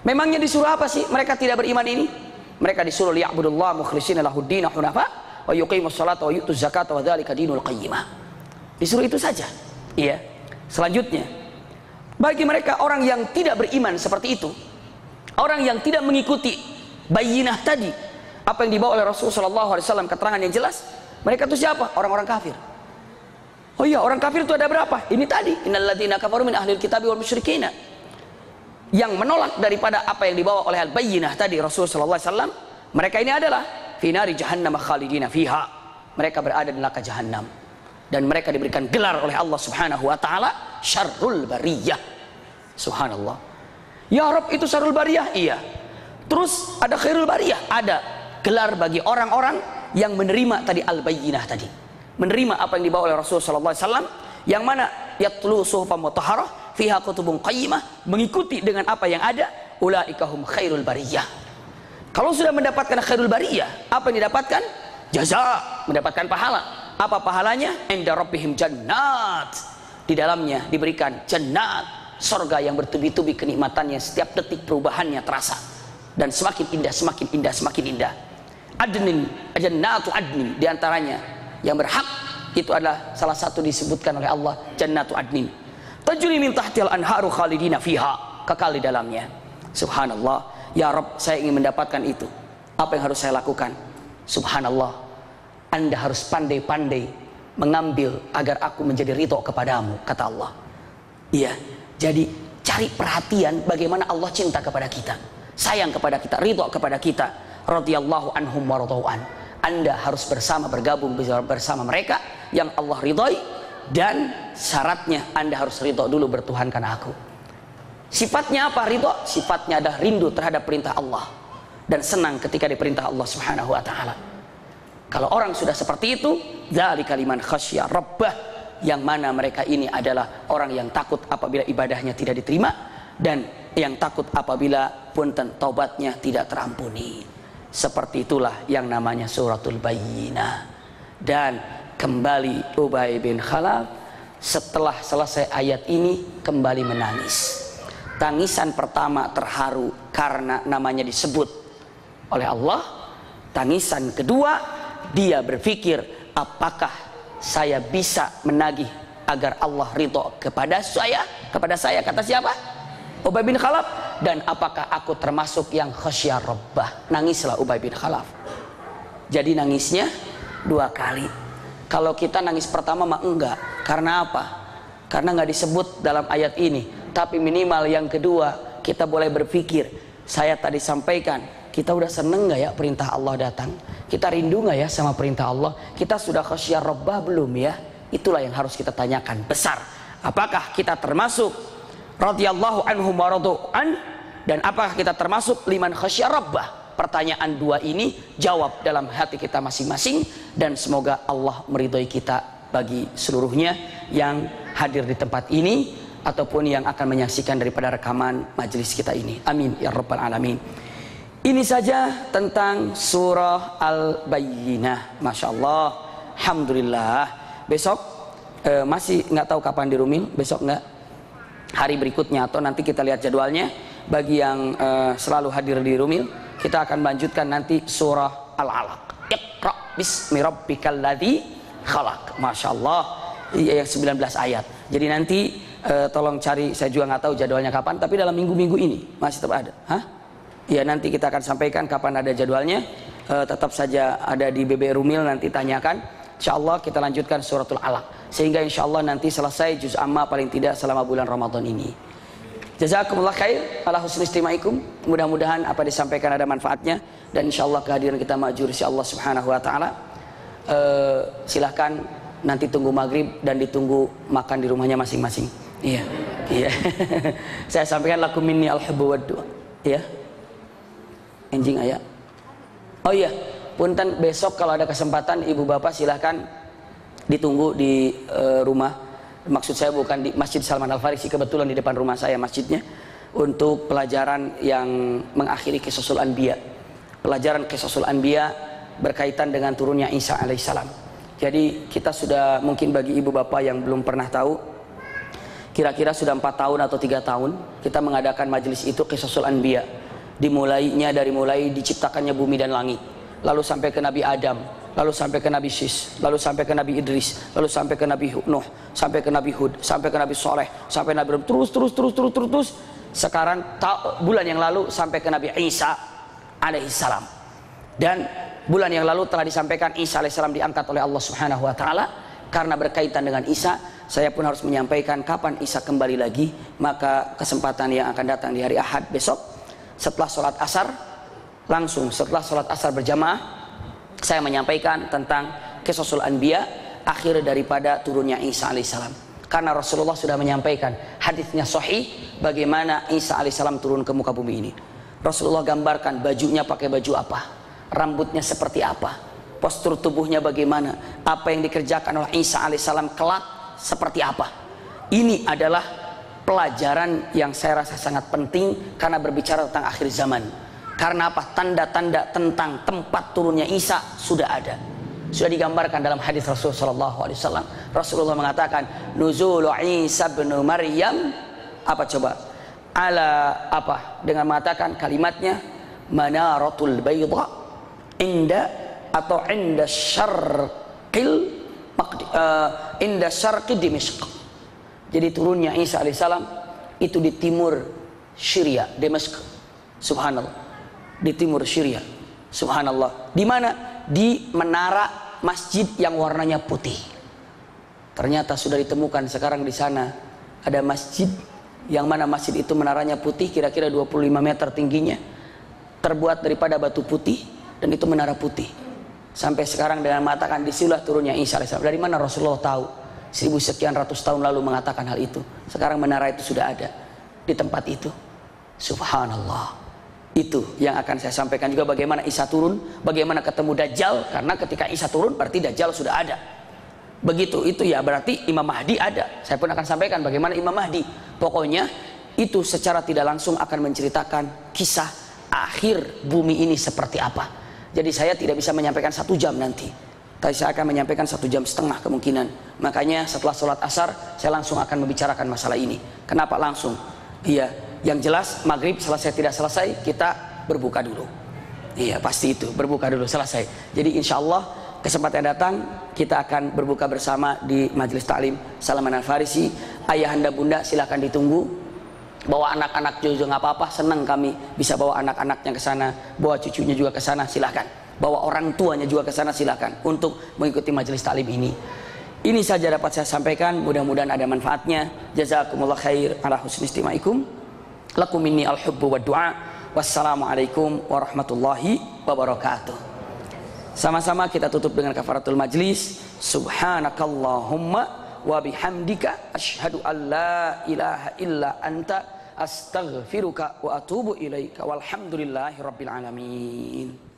Memangnya disuruh apa sih mereka tidak beriman ini? Mereka disuruh liya'budullah mukhlishina lahuddin hunafa wa yuqimus salata wa yutuz zakata wa dzalika dinul qayyimah. Disuruh itu saja. Iya. Selanjutnya, bagi mereka orang yang tidak beriman seperti itu, orang yang tidak mengikuti bayyinah tadi, apa yang dibawa oleh Rasulullah SAW, keterangan yang jelas, mereka itu siapa? Orang-orang kafir. Oh iya, orang kafir itu ada berapa? Ini tadi, innal ladzina kafaru min ahlil kitabi wal musyrikina, yang menolak daripada apa yang dibawa oleh al-bayyinah tadi Rasulullah SAW. Mereka ini adalah fi nari jahannam khalidina fiha. Mereka berada di neraka jahannam, dan mereka diberikan gelar oleh Allah Subhanahu wa ta'ala syarrul bariyah. Subhanallah. Ya Rabb, itu syarrul bariyah? Iya. Terus ada khairul bariyah? Ada. Gelar bagi orang-orang yang menerima tadi al-bayyinah tadi, menerima apa yang dibawa oleh Rasulullah SAW, yang mana yatlu suhufan mutahharah fiha kutubun qayyimah, mengikuti dengan apa yang ada, ulaika hum khairul bariyah. Kalau sudah mendapatkan khairul bariyah, apa yang didapatkan? Jaza, mendapatkan pahala. Apa pahalanya? Inda rabbihim jannat. Di dalamnya diberikan jannat, surga yang bertubi-tubi kenikmatannya, setiap detik perubahannya terasa, dan semakin indah, semakin indah, semakin indah. adnin, jannatu adnin, di antaranya yang berhak itu adalah salah satu disebutkan oleh Allah jannatu adnin. Tajri min tahtil anharu khalidina fiha, kekal di dalamnya. Subhanallah, ya Rabb, saya ingin mendapatkan itu. Apa yang harus saya lakukan? Subhanallah, Anda harus pandai-pandai mengambil agar aku menjadi ridho kepadamu, kata Allah. Iya, jadi cari perhatian bagaimana Allah cinta kepada kita, sayang kepada kita, ridho kepada kita. Radhiyallahu anhum wa radhu'an. Anda harus bergabung bersama mereka yang Allah ridhoi, dan syaratnya Anda harus ridho dulu bertuhankan aku. Sifatnya apa ridho? Sifatnya adalah rindu terhadap perintah Allah dan senang ketika diperintah Allah Subhanahu wa taala. Kalau orang sudah seperti itu, dzalika liman khasyya rabbah, yang mana mereka ini adalah orang yang takut apabila ibadahnya tidak diterima, dan yang takut apabila punten taubatnya tidak terampuni. Seperti itulah yang namanya suratul Bayyinah. Dan kembali Ubay bin Khalaf setelah selesai ayat ini kembali menangis. Tangisan pertama terharu karena namanya disebut oleh Allah. Tangisan kedua, dia berpikir, apakah saya bisa menagih agar Allah ridho kepada saya? Kepada saya, kata siapa? Ubay bin Khalaf. Dan apakah aku termasuk yang khasyya rabbah? Nangislah Ubay bin Khalaf. Jadi nangisnya dua kali. Kalau kita nangis pertama mah enggak. Karena apa? Karena enggak disebut dalam ayat ini. Tapi minimal yang kedua, kita boleh berpikir, saya tadi sampaikan, kita udah seneng nggak ya perintah Allah datang? Kita rindu nggak ya sama perintah Allah? Kita sudah khasyya rabbah belum ya? Itulah yang harus kita tanyakan besar. Apakah kita termasuk radhiyallahu anhum wa radhu'an, dan apakah kita termasuk liman khasyya rabbah? Pertanyaan dua ini jawab dalam hati kita masing-masing, dan semoga Allah meridhoi kita bagi seluruhnya yang hadir di tempat ini ataupun yang akan menyaksikan daripada rekaman majelis kita ini. Amin ya rabbal alamin. Ini saja tentang surah Al-Bayyinah. Masya Allah, alhamdulillah. Besok masih nggak tahu kapan di Rumil, besok nggak, hari berikutnya atau nanti kita lihat jadwalnya. Bagi yang selalu hadir di Rumil, kita akan lanjutkan nanti surah Al-Alaq. Iqra bismi rabbikal ladzi khalaq. Masya Allah, yang 19 ayat. Jadi nanti tolong cari, saya juga nggak tahu jadwalnya kapan, tapi dalam minggu-minggu ini masih tetap ada. Hah? Ya, nanti kita akan sampaikan kapan ada jadwalnya. Tetap saja ada di BB Rumil, nanti tanyakan. Insya Allah kita lanjutkan suratul Alaq, sehingga insya Allah nanti selesai juz amma paling tidak selama bulan Ramadan ini. Jazakumullah khair ala husni istimaikum. Mudah-mudahan apa disampaikan ada manfaatnya, dan insya Allah kehadiran kita ma'jur insya Allah subhanahu wa ta'ala. Silahkan nanti tunggu maghrib dan ditunggu makan di rumahnya masing-masing. Iya, iya. Saya sampaikan lakum minni al-hubbu wad-du'a. Iya. Enjing ayah. Oh iya, punten besok kalau ada kesempatan ibu bapak silahkan ditunggu di rumah. Maksud saya bukan di Masjid Salman Al Farisi, kebetulan di depan rumah saya masjidnya, untuk pelajaran yang mengakhiri Qisasul Anbiya. Pelajaran Qisasul Anbiya berkaitan dengan turunnya Isa alaihissalam. Jadi kita sudah, mungkin bagi ibu bapak yang belum pernah tahu, kira-kira sudah 4 tahun atau 3 tahun kita mengadakan majelis itu Qisasul Anbiya. Dari mulai diciptakannya bumi dan langit, lalu sampai ke Nabi Adam, lalu sampai ke Nabi Sis, lalu sampai ke Nabi Idris, lalu sampai ke Nabi Nuh, sampai ke Nabi Hud, sampai ke Nabi Soleh, sampai Nabi Rum, terus. Sekarang bulan yang lalu sampai ke Nabi Isa alaihissalam. Dan bulan yang lalu telah disampaikan Isa alaihissalam diangkat oleh Allah Subhanahu wa taala. Karena berkaitan dengan Isa, saya pun harus menyampaikan kapan Isa kembali lagi. Maka kesempatan yang akan datang di hari Ahad besok, setelah sholat asar, langsung setelah sholat asar berjamaah, saya menyampaikan tentang Qisasul Anbiya, akhir daripada turunnya Isa alaihissalam. Karena Rasulullah sudah menyampaikan, hadisnya sahih, bagaimana Isa alaihissalam turun ke muka bumi ini. Rasulullah gambarkan bajunya pakai baju apa, rambutnya seperti apa, postur tubuhnya bagaimana, apa yang dikerjakan oleh Isa alaihissalam kelak seperti apa. Ini adalah pelajaran yang saya rasa sangat penting karena berbicara tentang akhir zaman. Karena apa? Tanda-tanda tentang tempat turunnya Isa sudah ada, sudah digambarkan dalam hadis Rasulullah SAW. Rasulullah mengatakan, nuzulu Isa bin Maryam, apa coba? Ala apa? Dengan mengatakan kalimatnya, manaratul bayda inda atau inda syarqi Dimishq. Jadi turunnya Isa alaihissalam itu di timur Syria, Damaskus. Subhanallah. Di timur Syria. Subhanallah. Di mana? Di menara masjid yang warnanya putih. Ternyata sudah ditemukan sekarang di sana ada masjid yang mana masjid itu menaranya putih, kira-kira 25 meter tingginya, terbuat daripada batu putih, dan itu menara putih. Sampai sekarang dengan mengatakan disitulah turunnya Isa alaihissalam. Dari mana Rasulullah tahu? 1000 sekian ratus tahun lalu mengatakan hal itu. Sekarang menara itu sudah ada di tempat itu. Subhanallah. Itu yang akan saya sampaikan juga, bagaimana Isa turun, bagaimana ketemu Dajjal. Karena ketika Isa turun berarti Dajjal sudah ada. Begitu itu ya, berarti Imam Mahdi ada. Saya pun akan sampaikan bagaimana Imam Mahdi. Pokoknya itu secara tidak langsung akan menceritakan kisah akhir bumi ini seperti apa. Jadi saya tidak bisa menyampaikan 1 jam nanti, tapi saya akan menyampaikan 1,5 jam kemungkinan. Makanya setelah sholat asar saya langsung akan membicarakan masalah ini. Kenapa langsung? Iya, yang jelas maghrib selesai tidak selesai kita berbuka dulu. Iya pasti itu, berbuka dulu selesai. Jadi insya Allah kesempatan yang datang kita akan berbuka bersama di majelis taklim Salman Al Farisi. Ayahanda bunda silahkan ditunggu. Bawa anak-anak juga nggak apa-apa, senang kami bisa bawa anak-anaknya ke sana, bawa cucunya juga ke sana, silahkan. Bawa orang tuanya juga ke sana, silakan untuk mengikuti majelis taklim ini. Ini saja dapat saya sampaikan, mudah-mudahan ada manfaatnya. Jazakumullah khair ala husni istimaikum. Lakum minni al-hubbu wa du'a. Wassalamualaikum warahmatullahi wabarakatuh. Sama-sama kita tutup dengan kafaratul majlis. Subhanakallahumma wa bihamdika asyhadu an la ilaha illa anta astaghfiruka wa atubu ilaika walhamdulillahi rabbil alamin.